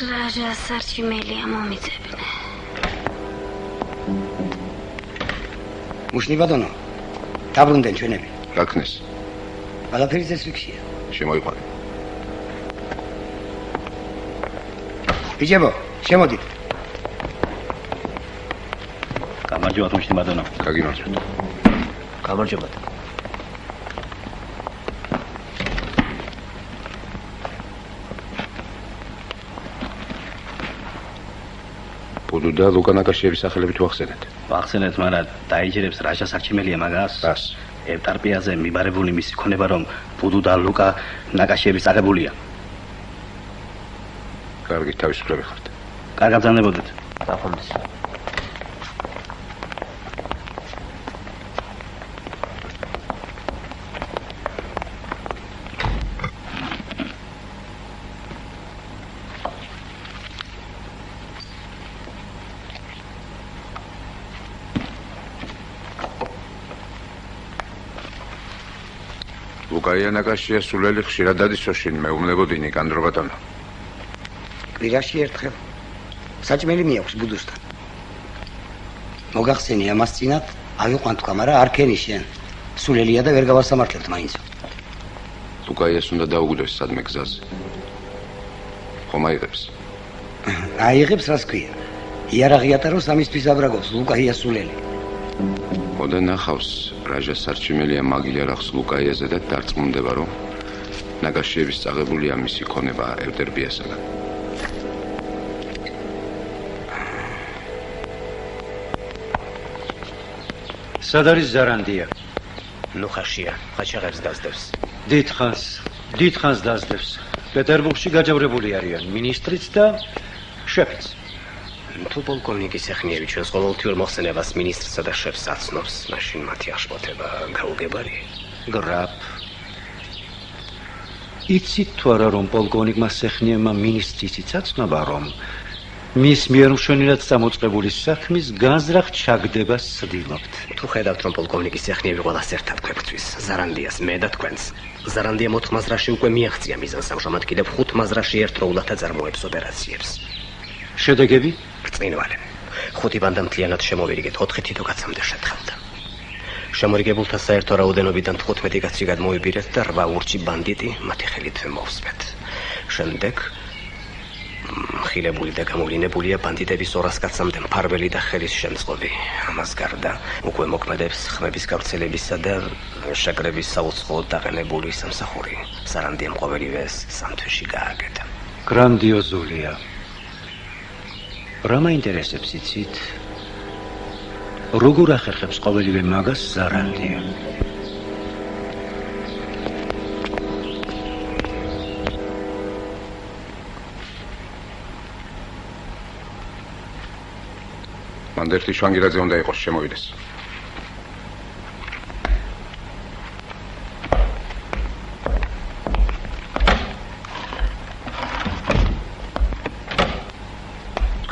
რაჟა სარჩიმელია მომიწებნე. მუშნი ბატონო, დაბრუნდნენ ჩვენები. რაკნეს? ყველაფერი წესრიგშია. შემოიყვანე. ბიჭებო, შემოდით. გამარჯობა მუშნი ბატონო. გაგიმარჯვეთ. გამარჯობა. ბუდუ და ლუკა ნაკაშიევის სახელებით ვახსენეთ. ვახსენეთ, მაგრამ დაიჯერებს რაჟა სარჩიმელია მაგას? რას? ევტარპიაზე მიბარებული მისი ქონება, რომ ბუდუ და ლუკა ნაკაშიევის აღებულია. კარგი, თავისუფლები ხართ. კარგად ბრძანებოდეთ. დაფონდეს. ლუკაია ნაკაშია სულელი ხშირად დადის ოშინ, მეუბნებოდი ნიკანდრო ბატონო. კვირაში ერთხელ საჭმელი მიაქვს ბუდუსთან. მოგახსენი ამას წინათ ავიყვან თქვა, მაგრამ არ ქენი შენ. სულელია და ვერ გავასამართლებთ მაინც. ლუკაიას უნდა დაუგდეს სადმე გზაზე. ხომ აიღებს? აიღებს, რას ქვია? იარაღიატა რომ სამისთვის აბრაგობს ლუკა იასულელი. ხოდა ნახავს რაჟა სარჩიმელია მაგილიარახს ლუკაიაზე და დარწმუნდება რომ ნაგაშიების წაღებულია მისი ქონება ევდერბიასაგან. სად არის ზარანდია? ნუხაშია, ყაჩაღებს დაძდევს. დიდხანს დაძდევს. პეტერბურგში გაჯავრებული არიან მინისტრიც და შეფიც. თუ პოლკოვნიკის ეხნიევი ჩვენს ყოველთვიურ მოხსენებას მინისტრსა და შეფს აცნობს, მაშინ მათი აღშფოთება გაუგებარი. გრაფ იცით თუ არა რომ პოლკოვნიკმა სეხნიევმა მინისტრიც იცაცნობა რომ მის მიერ მშვენივრად წამოწყებული საქმის განზრახ ჩაგდებას ცდილობთ. თუ ხედავთ რომ პოლკოვნიკის ეხნიევი ყველას ერთად გვებრძვის, ზარანდიას მე და თქვენს. ზარანდია 4 მაზრაში უკვე მიაღწია მიზანსამშრომლად კიდევ 5 მაზრაში ერთდროულად აწარმოებს ოპერაციებს. შედეგები? ბრწყინვალე. 5 ბანდა მთლიანად შემოვირიგეთ, 4 თითო კაცამდე შეთხელდა. შემორიგებულთა საერთო რაოდენობიდან 15 კაცი გადმოიბირეთ და 8 ურჩი ბანდიტი მათი ხელით მოვსვეთ. შემდეგ ხილებული და გამოვლინებულია ბანდიტების 200 კაცამდე მფარველი და ხელის შემწყობი. ამას გარდა უკვე მოქმედებს ხმების გავრცელებისა და შეკრების საუცხოოდ დაყენებული სამსახური. ზარანდიამ ყოველივე ეს 3 თვეში გააკეთა. გრანდიოზულია. რა მაინტერესებს იცით? როგორ ახერხებს ყოველივე მაგას ზარანდია? მან ერთი შვანგირაძე უნდა იყოს შემოვიდეს.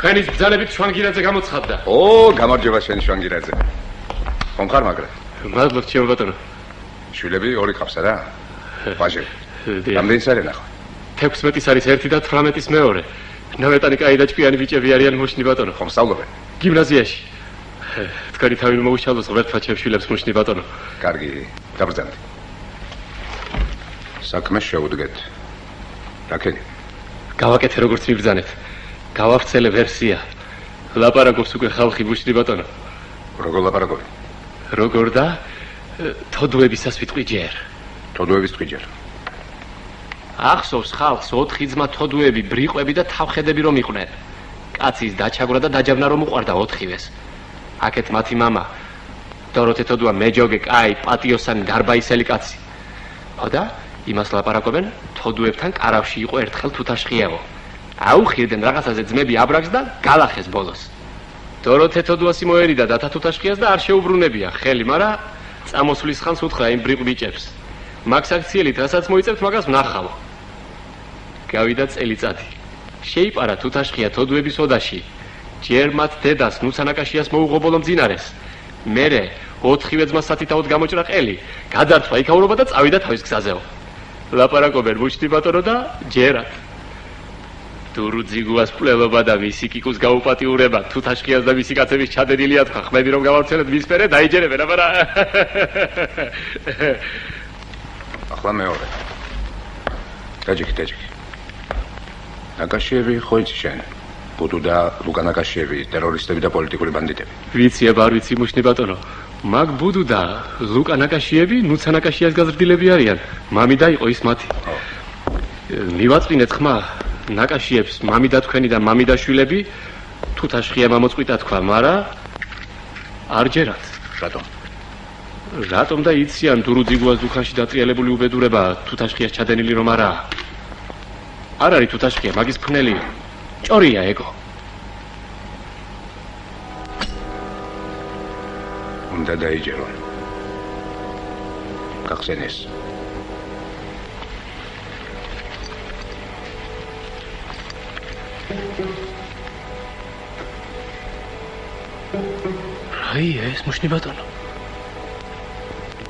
ქენის ბრძანებით შვანგირაძე გამოცხადდა. გამარჯობა შენი შვანგირაძე. ხომ ხარ მაგრა? მადლობ ჩემო ბატონო. შვილები 2 ყავსა რა? ვაჟები. რამდენი არის ნახო? 16 არის ერთი და 18-ის მეორე. ნავეტანი კაი და ჭკვიანი ბიჭები არიან მუშნი ბატონო. ხომ სწავლობენ? გიმნაზიაში. თქვენი თავი მოუშალოს ღმერთმა ჩემ შვილებს მუშნი ბატონო. კარგი, გაბრძანეთ. საქმე შეუდგეთ. რაკენი? გავაკეთე როგორც მიბრძანეთ. გავახცელე ვერსია. ლაპარაკობს უკვე ხალხი მუშნი ბატონო. როგორ ლაპარაკობენ? როგორ და თოდუებისას ვიტყვი ჯერ. თოდუების თქვი ჯერ. ახსოვს ხალხს 4 ძმა თოდუები, ბრიყვები და თავხედები რომ იყვნენ. კაცის დაჩაგვრა და დაჯავნა რომ უყვარდა 4-ვეს. აქეთ მათი мама დოროთე თოდუა მეჯოგე, კაი, პატიოსანი, გარბაისელი კაცი. ხოდა იმას ლაპარაკობენ, თოდუებთან კარავში იყო ერთხელ თუთაშხიევო. აუხირდნენ რაღაცაზე ძმები აბრაგს და გალახეს ბოლოს. დოროთე თოდუასი მოერიდა და თუთაშხიას და არ შეუბრუნებია ხელი, მაგრამ წამოსვლის ხანს უთხრა იმ ბრიყვ ბიჭებს. მაგ საქციელით რასაც მოიწევთ მაგას ვნახავო. გავიდა წელიწადი. შეიპარა თუთაშხია თოდუების ოდაში. ჯერ მათ დედას ნუცანაკაშიას მოუღობოლო მძინარეს. მერე 4-ვე ძმა სათითაოდ გამოჭრა ყელი, გადართვა იქაურობა და წავიდა თავის გზაზეო. ლაპარაკობენ მუშტი ბატონო და ჯერათ. დურუძიგუას პლელობა და მისი კიკუს გაუპატიურება, თუთაშხიას და მისი კაცების ჩადენილია თქვა, ხმები რომ გავავრცელეთ მის მერე დაიჯერებენ, აბარა. ახლა მეორე. დაჯიქი. ნაკაშიები ხო იცი შენ? ბუდუ და ლუკა ნაკაშიები, ტერორისტები და პოლიტიკური ბანდიტები. ვიცი აბა არ ვიცი მუშნი ბატონო. მაგ ბუდუ და ლუკა ნაკაშიები ნუცანაკაშიას გაზრდილები არიან. მამი და იყო ის მათი. მივაწვინეთ ხმა ნაკაშიებს მამი და თქვენი და მამი და შვილები თუთაშხია მომწყვიტა თქვა, მაგრამ არ ჯერათ. რატომ? რატომ და იციან დურუძიგუას დუქანში დატრიალებული უბედურება თუთაშხიას ჩადენილი რომ არა. არ არის თუთაშხია, მაგის ფნელი. ჭორია ეგო. უნდა დაიჯერო. გახსენეს. რაია ეს მუშნი ბატონო?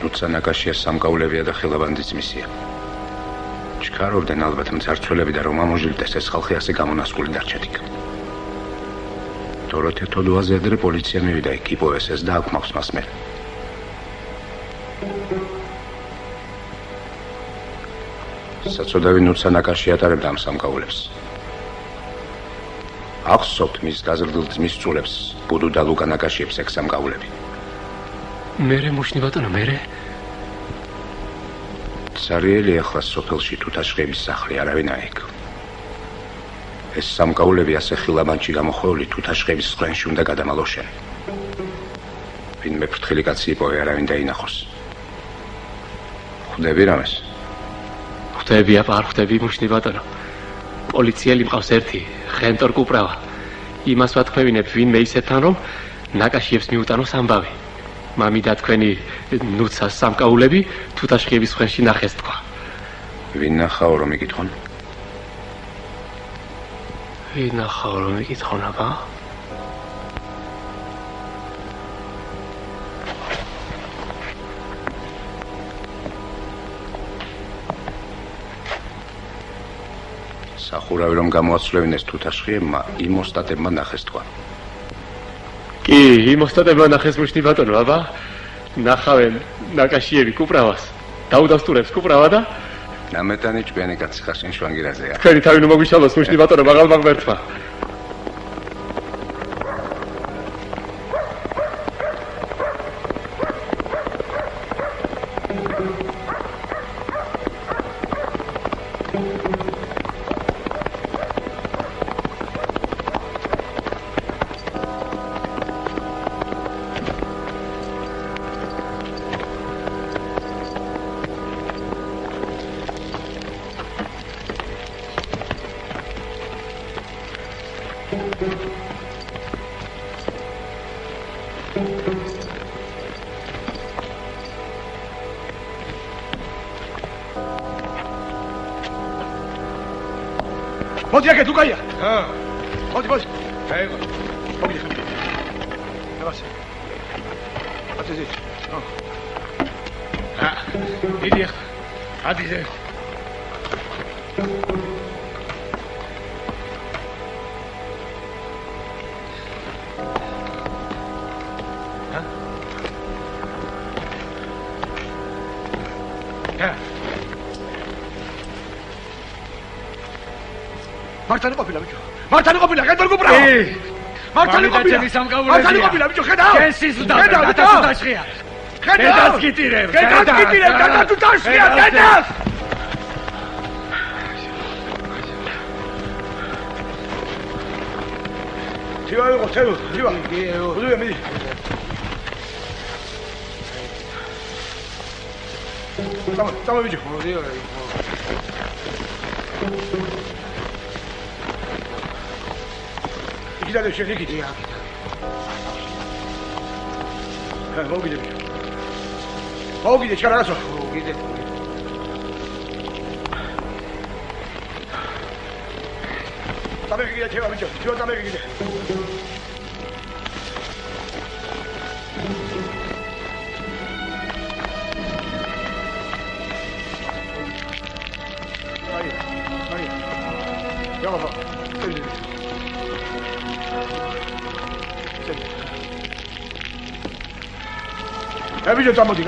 ნუცანაკაშია სამკაულებია და ხელაბანდის მისია. ჩქარობდნენ ალბათ მძარცველები და რომ ამოჟილდეს ეს ხალხი ასე გამონასკული დარჩათ იქ. დოროთე თოდუაზე ადრე პოლიცია მივიდა იქ, იპოვეს ეს და აქ მაქვს მას მე. საწოდავი ნუცანაკაში ატარებდა ამ სამკაულებს. ახსოვთ მის გაზრდილ ძმის წულებს, ბუდუ და ლუკა ნაკაშიებს ეგ სამკაულები. მერე მუშნი ბატონო, მერე? ცარიელი ახლა სოფელში თუთაშხების სახლი არავინ აიგ. ეს სამკაულები ასე ხილაბანში გამოხვეული თუთაშხების ხრენში უნდა გადამალოშენ. ვინმე ფრთხილი კაცი იპოვე არავინ დაინახოს. ხვდები რამეს? ხვდები აბა არ ხვდები მუშნი ბატონო. პოლიციელი მყავს ერთი, ხენტორ კუპრავა. იმას ვათქვევინებ ვინმე ისეთთან რომ ნაკაშიებს მიუტანოს ამბავი. მამიდა თქვენი ნუცას სამკაულები თუთაშხების ხრენში ნახეს თქვა. ვინ ნახაო რომ იკითხონ? ვინ ნახაო რომ იკითხონ აბა? სახურავი რომ გამოაცვლევინეს თუთაშხიებმა, იმ ოსტატებმა ნახეს თქვა. კი, იმ ოსტატებმა ნახეს მუშნი ბატონო, აბა. ნახავენ ნაკაშიები კუპრავას. დაუდასტურებს კუპრავა და ნამეტანი ჭკვიანი კაცი ხარ შენ შვანგირაზეა. თქვენი თავი ნუ მოგვიშალოს მუშნი ბატონო, მაღალ ღმერთმა. მოდი აქეთ უკაია. მოდი. აიღო. მოდი. აბასე. ატეზე. დიდი ახლა. ადიზე. მართალი ყოფილა ბიჭო. მართალი ყოფილა, ხენტორ კუპრავა. მართალი ყოფილა. მართალი ყოფილა ბიჭო, ხედავ. შენ სიზუდა, დათაშხია. ხედავ. დათაშკიტირებ, დათაშკიტირებ, ხედავ. თივა იყო, თივა. უდია მიდი. Tamo ბიჭო. Gidade şöyle git. Ha, o gidiyor. O gidiyor, çıkar arası. O gidiyor. Tabii ki gidiyor, çevir biçim. Çevir tabii ki gidiyor. Hayır. Yavaş bak. Ya bir tam değil.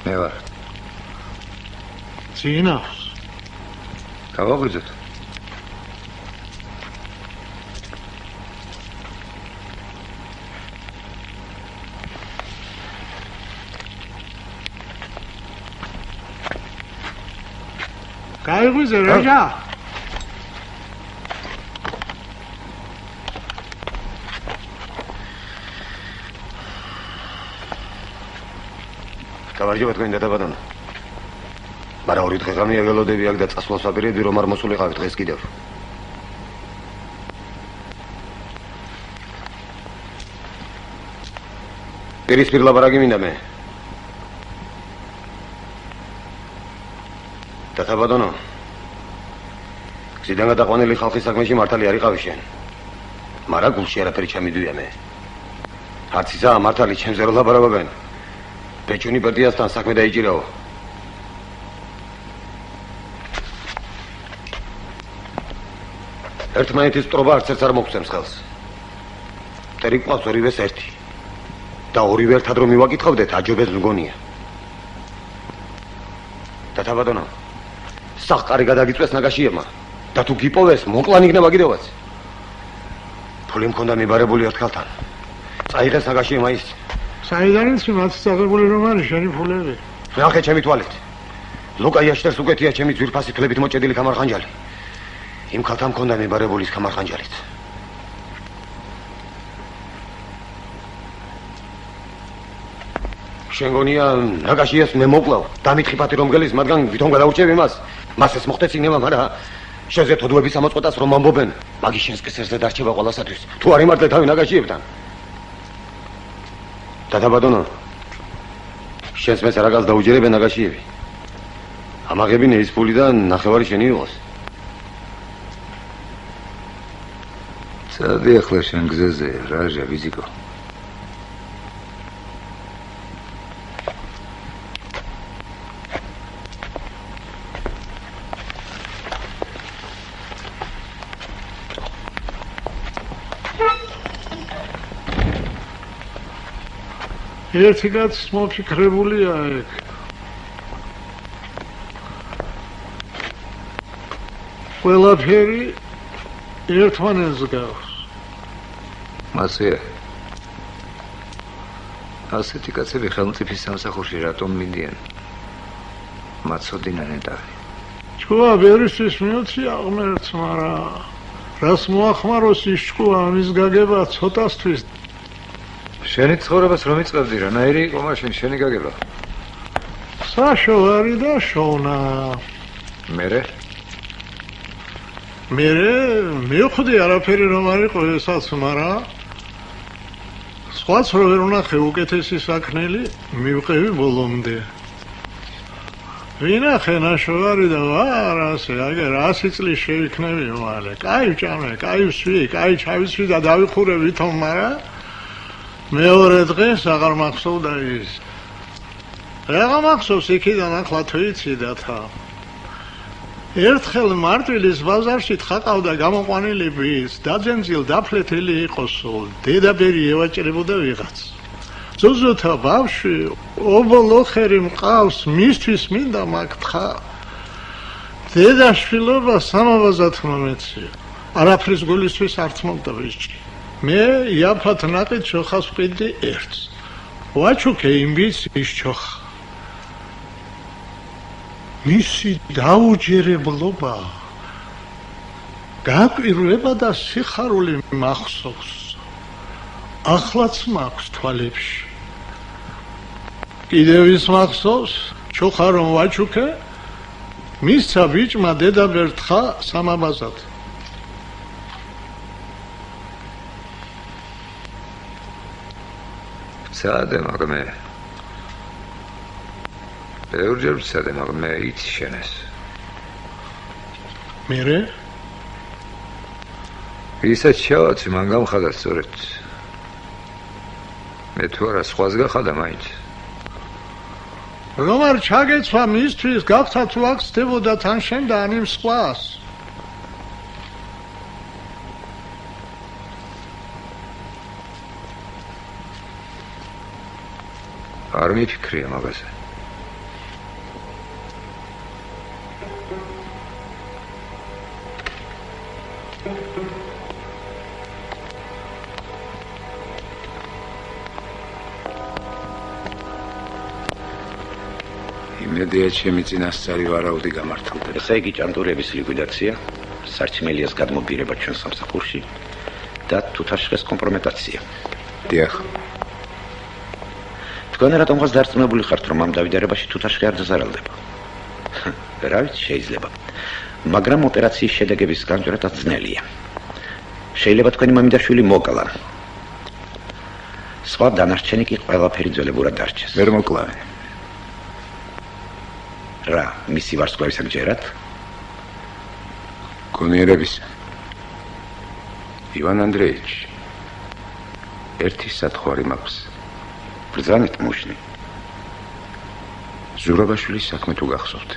მე ვარ. წინავს. გავაღვიძოთ. გაიღვიძე რაჟა. გამარჯობა თქვენ დადაბადონ. მაგრამ ორი დღე ღამე ველოდები აქ და წასვლას ვაპირებდი რომ არ მოსულიყავ დღეს კიდევ. პირისპირ ლაპარაკი მინდა მე. დადაბადონო. გზიდან გადაყვანილი ხალხის საქმეში მართალი არ იყავი შენ. მაგრამ გულში არაფერი ჩამიდვია მე. არც ისა მართალი ჩემზე რო ლაპარაკობენ. ბეჭუნი პარტიასთან საქმე დაიჭირაო. ერთმანეთის ტრობა არც ერთს არ მოგცემს ხელს. მტერი ყავს ორივეს ერთი. და ორივე ერთად რომ მივაკითხავდეთ, აჯობებს მგონია. დათაბადონო, სახყარი გადაგიწვეს ნაგაშიებმა და თუ გიპოვეს, მოკლან იქნება კიდევაც. ფული მქონდა მიბარებული ერთხელთან. წაიღეს ნაგაშიებმა ის. საიდან იცი მათ წაღებული რომ არის შენი ფულები? ნახე ჩემი თვალით. ლუკა იაშტერს უკეთია ჩემი ძვირფასი თლებით მოჭედილი კამარხანჯალი. იმ ხალთან მქონდა მიბარებული ის კამარხანჯალით. შენ გონია ნაგაშიას მე მოკლავ და მითხი პატი რომ გელის მათგან ვითომ გადაურჩევ იმას მას ეს მოხდეს იქნება მაგრამ შენზე თოდუების ამოწყვეტას რომ ამბობენ მაგის შენს კესერზე დარჩება ყველასათვის თუ არ იმართლე თავი ნაგაშიებთან დადაბადონო შენს მეც არაკაც დაუჯერებენ ნაგაშიები ამაღებინე ის ფული და ნახევარი შენი იყოს წადი ახლა შენ გზაზე რაჟა ვიზიკო ერთი კაცი მოფიქრებულია ეგ. ყველაფერი ერთმანეთს გავს. მასია. ასეთი კაცები ხელმწიფის სამსახურში რატომ მიდიან? მაცოდინან ეტარი. ჭკუა ბერისთვის მიოცია ღმერთს, მაგრამ რას მოახმაროს ის ჭკუა ამის გაგება ცოტასთვის შენი ცხოვრებას რომ იწყებდი რანაირი იყო მაშინ შენი გაგება? საშოვარი და შოვნა. მერე? მივხვდი არაფერი რომ არ იყო ესაც, მაგრამ სხვაც რო ვერ ვნახე უკეთესი საქმელი, მივყევი ბოლომდე. ვინახე ნაშოვარი და ვარ ასე, აგერ 100 წლის შევიქნები მალე. კაი ვჭამე, კაი ვსვი, კაი ჩავისვი და დავიხურე ვითომ, მაგრამ მეორე დღეს აღარ მახსოვდა ის. რა მახსოვს იქიდან ახლა თუ იცი და თა. ერთხელ მარტვილის ბაზარში თხაყავდა გამოყვანილი ბის, დაძენძილ დაფლეთილი იყო სულ, დედაბერი ევაჭრებოდა ვიღაც. ზუზუთა ბავშვი, ობოლოხერი მყავს, მისთვის მინდა მაგ თხა. დედაშვილობა სამაბაზად მომეცია. არაფრის გულისთვის არც მომდა ვიჭი. მე იაფათ ნაყიდ ჩოხას ვყიდი ერთს. ვაჩუქე იმის ის ჩოხა. მისი დაუჯერებლობა გაკვირვება და სიხარული მახსოვს. ახლაც მაქვს თვალებში. კიდევ ის მახსოვს, ჩოხა რომ ვაჩუქე, მისცა ბიჭმა დედაბერ თხა სამაბაზად. სადე მაგმე ბევრჯერ სადე მაგმე იცი შენეს მერე ისაც შევაცი მან გამხადა სწორედ მე თუ არა სხვას გახადა მაინც რომ არ ჩაგეცვა მისთვის გახსა თუ აქცდებოდა თან შენ და ან იმ სხვას არ მიფიქრია მაგაზე. მედია ჩემი წინასწარი ვარაუდი გამართულდა. ესე იგი ჭანტურების ლიკვიდაცია, სარჩმელიას გადმობირება ჩვენ სამსახურში და თუთაშხეს კომპრომეტაცია. დიახ. თქვენ რატომღაც დარწმუნებული ხართ, რომ ამ დავიდარებაში თუთაშხე არ დაზარალდება? რა ვიცი, შეიძლება. მაგრამ ოპერაციის შედეგების განჭვრეტა ძნელია. შეიძლება თქვენი მამიდაშვილი მოკლა. სხვა დანარჩენი კი ყველაფერი ძველებურად დარჩეს. ვერ მოკლავენ. რა, მისი ვარსკვლავის აგჯერათ? გონიერების. ივან ანდრეიჩ. ერთი სათხარი მაქვს. ბრძანეთ მუშნი. ზურაბაშვილის საქმე თუ გახსოვთ?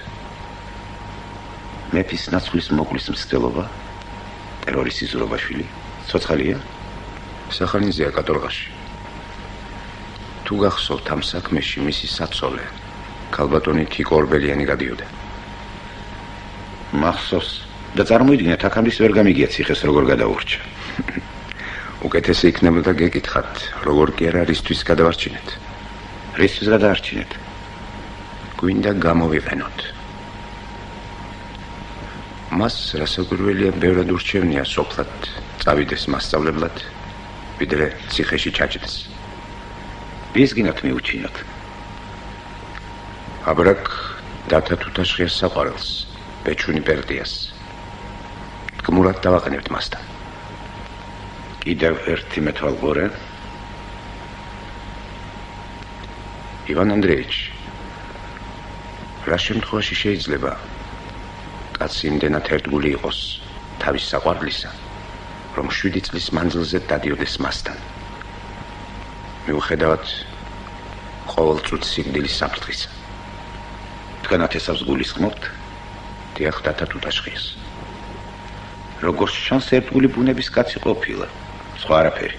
მეფის ნაცვლის მოკვლის მცდელობა? ტერორისტი ზურაბაშვილი? ცოცხალია? სახანიზეა კატორღაში. თუ გახსოვთ ამ საქმეში მისი საცოლე ქალბატონი თიკო ორბელიანი გადიოდა. მახსოვს და წარმოიდგინეთ, აქამდე ვერ გამიგია ციხეს როგორ გადაურჩა. უკეთესი იქნებოდა გეკითხათ, როგორ კი არა რისთვის გადავარჩინეთ. რისთვის გადაარჩინეთ? გვინდა გამოვიყენოთ. მას რასაკვირველია ბევრად ურჩევნია სოფლად წავიდეს მასწავლებლად, ვიდრე ციხეში ჩაჭდეს. ვის გინდათ მიუჩინოთ? აბრაკ დათა თუთაშხიას საყვარელს, ბეჩუნი პერტიას. გმურად დავაყენებთ მასთან. კიდევ ერთი მეთვალყურე. ივან ანდრეიჩ, რა შემთხვევაში შეიძლება კაცი იმდენად ერთგული იყოს თავის საყვარლისა, რომ 7 წლის მანძილზე დადიოდეს მასთან. მიუხედავად ყოველწუთ სიკვდილის საფრთხისა. თქვენ ათესავს გულისხმობთ? დიახ, დათა თუთაშხიას. როგორც ჩანს, ერთგული ბუნების კაცი ყოფილა. სხვა არაფერი.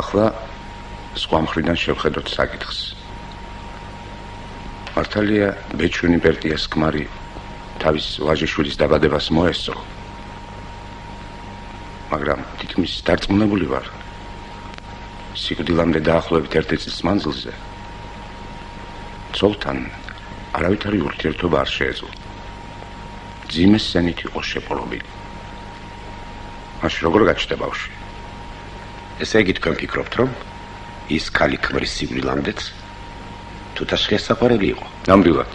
ახლა სხვა მხრიდან შევხედოთ საკითხს. მართალია ბეჩუნი პერტიას ქმარი თავის ვაჟიშვილის დაბადებას მოესწრო. მაგრამ თითქმის დარწმუნებული ვარ, სიკვდილამდე დაახლოებით 1 წლის მანძილზე ცოლთან არავითარი ურთიერთობა არ შეეძლო. ძიმე სცენით იყო შეპყრობილი. მაშინ როგორ გაჩნდა ბავშვი? ესე იგი თქვენ ფიქრობთ, რომ ის ქალი ქმრის სიკვდილამდეც თუთაშხიას საყვარელი იყო? ნამდვილად.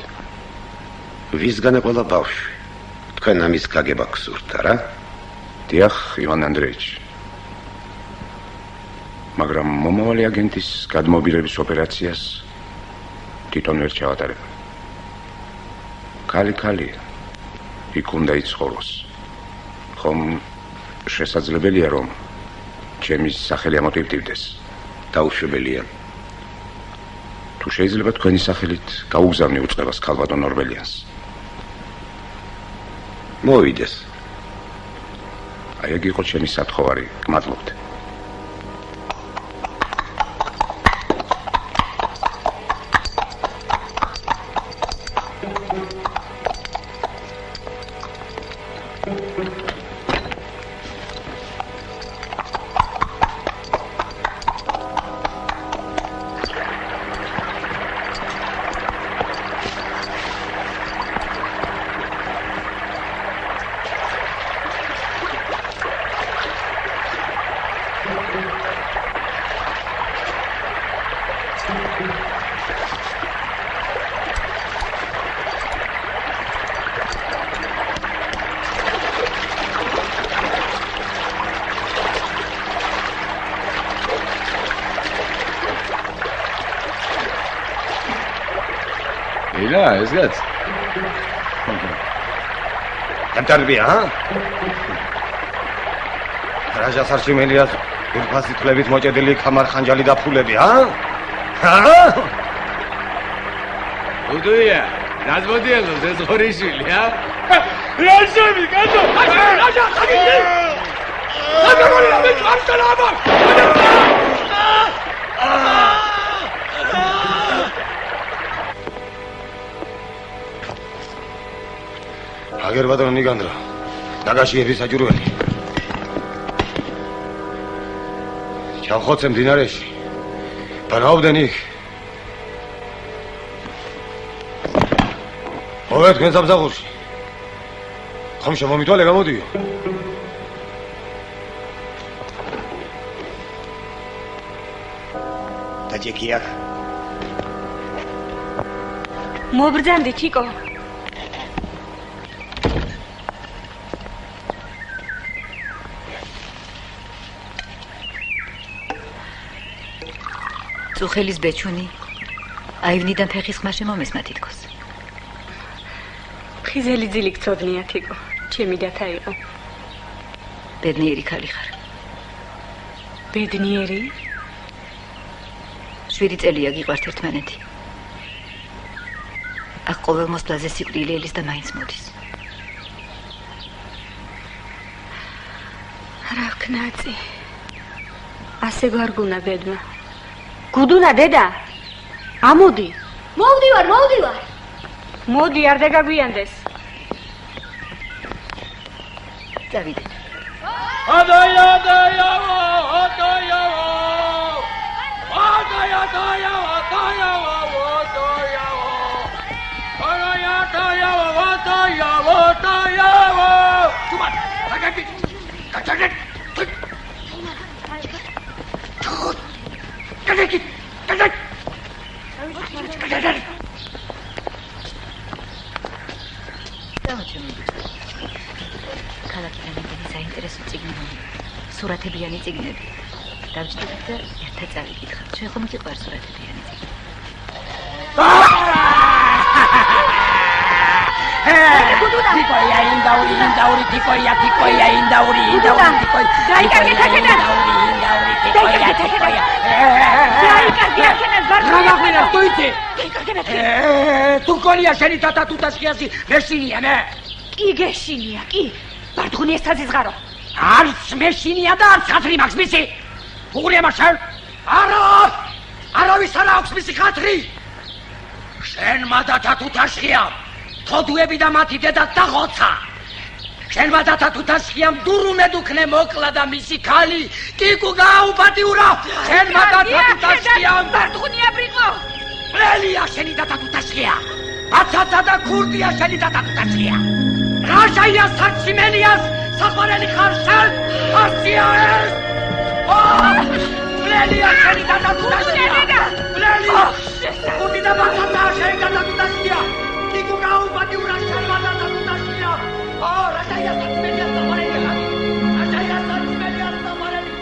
ვისგან ეყოლა ბავშვი? თქვენ ამის გაგება გსურთ, არა? დიახ, ივან ანდრეიჩ. მაგრამ მომავალი აგენტის გადმობირების ოპერაციას თვითონ ვერ ჩავატარებ. ქალი იქ უნდა იცხოვროს. ხომ შესაძლებელია, რომ ჩემი სახელი ამოტივტივდეს? დაუშვებელია. თუ შეიძლება თქვენი სახელით გაუგზავნე უწყებას ქალბატონ ორბელიანს. მოვიდეს. აი ეგ იყო ჩემი სათხოვარი, გმადლობთ. ირა, ეს გაც. დამტარბია, ჰა? რაჟას არჩიმელიას ურფასი თვლებით მოჭედილი ხამარ ხანჯალი და ფულები, ჰა? ჰა? უდუია, დაზმოდიელოს ეს ღორიშვილი, ჰა? რაჟები, კაცო! რაჟა, ხაგიდი! ხაგორია მე წარსტალა! აგერბატონ ნიგანდრა, დაგაშიების საჭურველი. ჩავხოცე მდინარეში. ბანაობდნენ იქ, ოვე თქვენ სამსახურში. ხომ შემომითვალე გამოდიო. დაჭეკი აქ. მობრძანდი ჩიკო. წუხელის ბეჩუნი აივნიდან ფეხის ხმა შემომესმა თითქოს. ხიზელი ძილი გწოდნია თიკო. ჩემი დათა იყო. ბედნიერი ქალი ხარ. ბედნიერი? 7 წელია გიყვართ ერთმანეთი. აქ ყოველ მოსვლაზე სიკვდილი ელის და მაინც მოდის. რა ქნაწი. ასე გარგუნა ბედმა. გუდუნა დედა. ამოდი. მოვდივარ. მოდი არ დაგაგვიანდეს. წავიდე. სურათებიანი წიგნები. დავჯდებით და ერთად წავიკითხავთ. ჩვენ ხომ გიყვარს სურათებიანი წიგნები? თიკოია ინდაური თიკოია ინდაური დაიკარგე თქენა რამახვინა სტოიცე თუ კოლია შენი თათა თუ დასხიასი მეშინია მე კი გეშინია კი ბარტღუნი ეს საზღარო არც მეშინია და არც ხათრი მაქვს მისი უღრია მაშინ არავის არ აქვს მისი ხათრი შენ მადათა თუ დასხია თოდუები და მათი დედა დაღოცა შენ მადათა თუ დასხია მდურუმე დუქნე მოკლა და მისი ქალი კიკუ გააუპატიურა შენ მადათა თუ დასხია ბარტღუნი აბრიყო ელია შენი დათა თუ დასხია აცაცა და ქურდია შენი დათა თუ დასხია რაშაია საჩიმელიას საყვარელი ხარ შენ ასია ეს ელია შენი დათა თუ დასხია ელია ქურდი და მაცაცა შენი დათა თუ დასხია კიკუ გააუპატიურა შენ მადათა თუ დასხია რაშაია საჩიმელიას საყვარელი ხარ რაშაია საჩიმელიას საყვარელი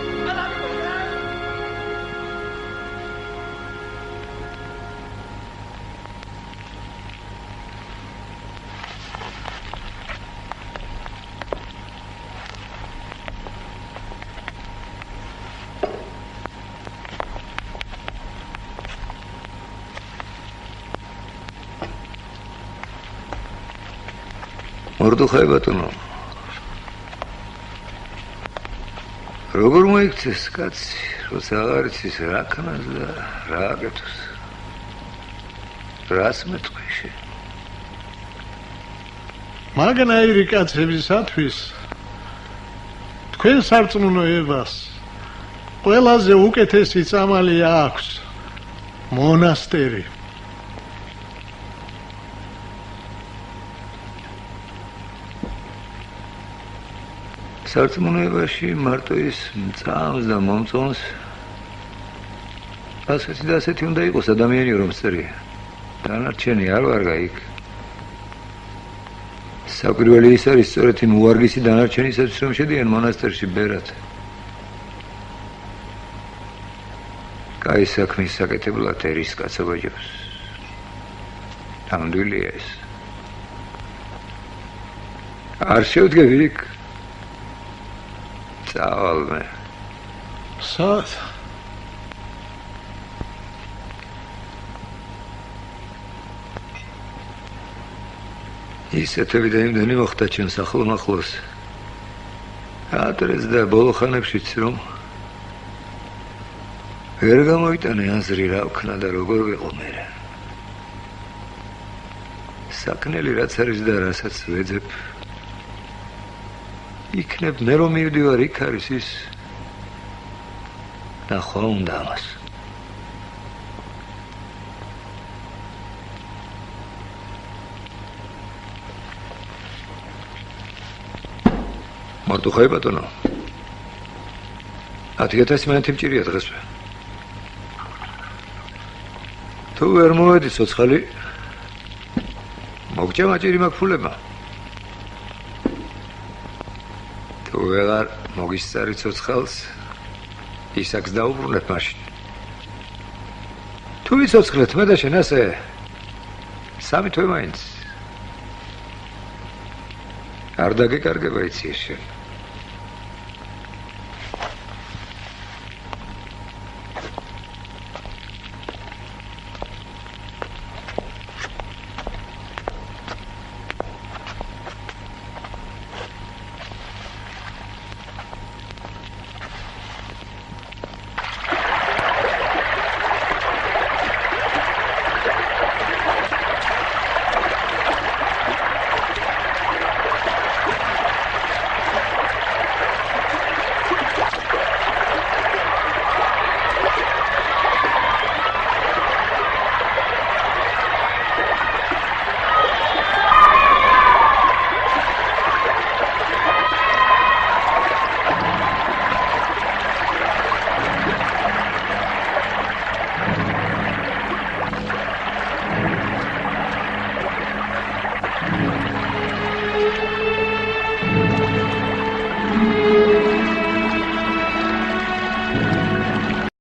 მორდუხაი ბატონო როგორ მოიქცეს კაცი როცა აღარ იცის რა ქნას და რა აკეთოს რას მეტყვი მაგნაირი კაცებისათვის თქვენ სარწმუნოებას ყველაზე უკეთესი წამალი აქვს მონასტერი სარწმუნოებაში მარტო ის მწამს და მომწონს ასეთი და ასეთი უნდა იყოს ადამიანი რომ წერია დანარჩენი არ ვარგა იქ საკვირველი ის არის სწორედ იმ უარგისი დანარჩენისათვის რომ შედიან მონასტერში ბერად კაი საქმის საკეთებლად ერის კაცობა ჯობს ნამდვილია ეს არ შევდგები იქ წავალ სად ისეთები და იმდენი მოხდა ჩემს ახლომახლოს ადრეს და ბოლო ხანებშიც რომ ვერ გამოიტანე აზრი რა ვქნა და როგორ ვიყო მე საკნელი რაც არის და რასაც ვეძებ იქნებ მე რომ მივდივარ იქ არის ის ნახვა უნდა ამას მარტო ხაი ბატონო 10000 მანეთი მჭირია დღესვე თუ ვერ მოვედი ცოცხალი მოგჭა მაჭირი მაგფულებმა თუ ვეღარ მოგისწარი ცოცხალს ისაკს დაუბრუნებ მაშინ თუ ვიცოცხლეთ მე და შენ ასე სამი თვე მაინც არ დაგეკარგება იცი შენ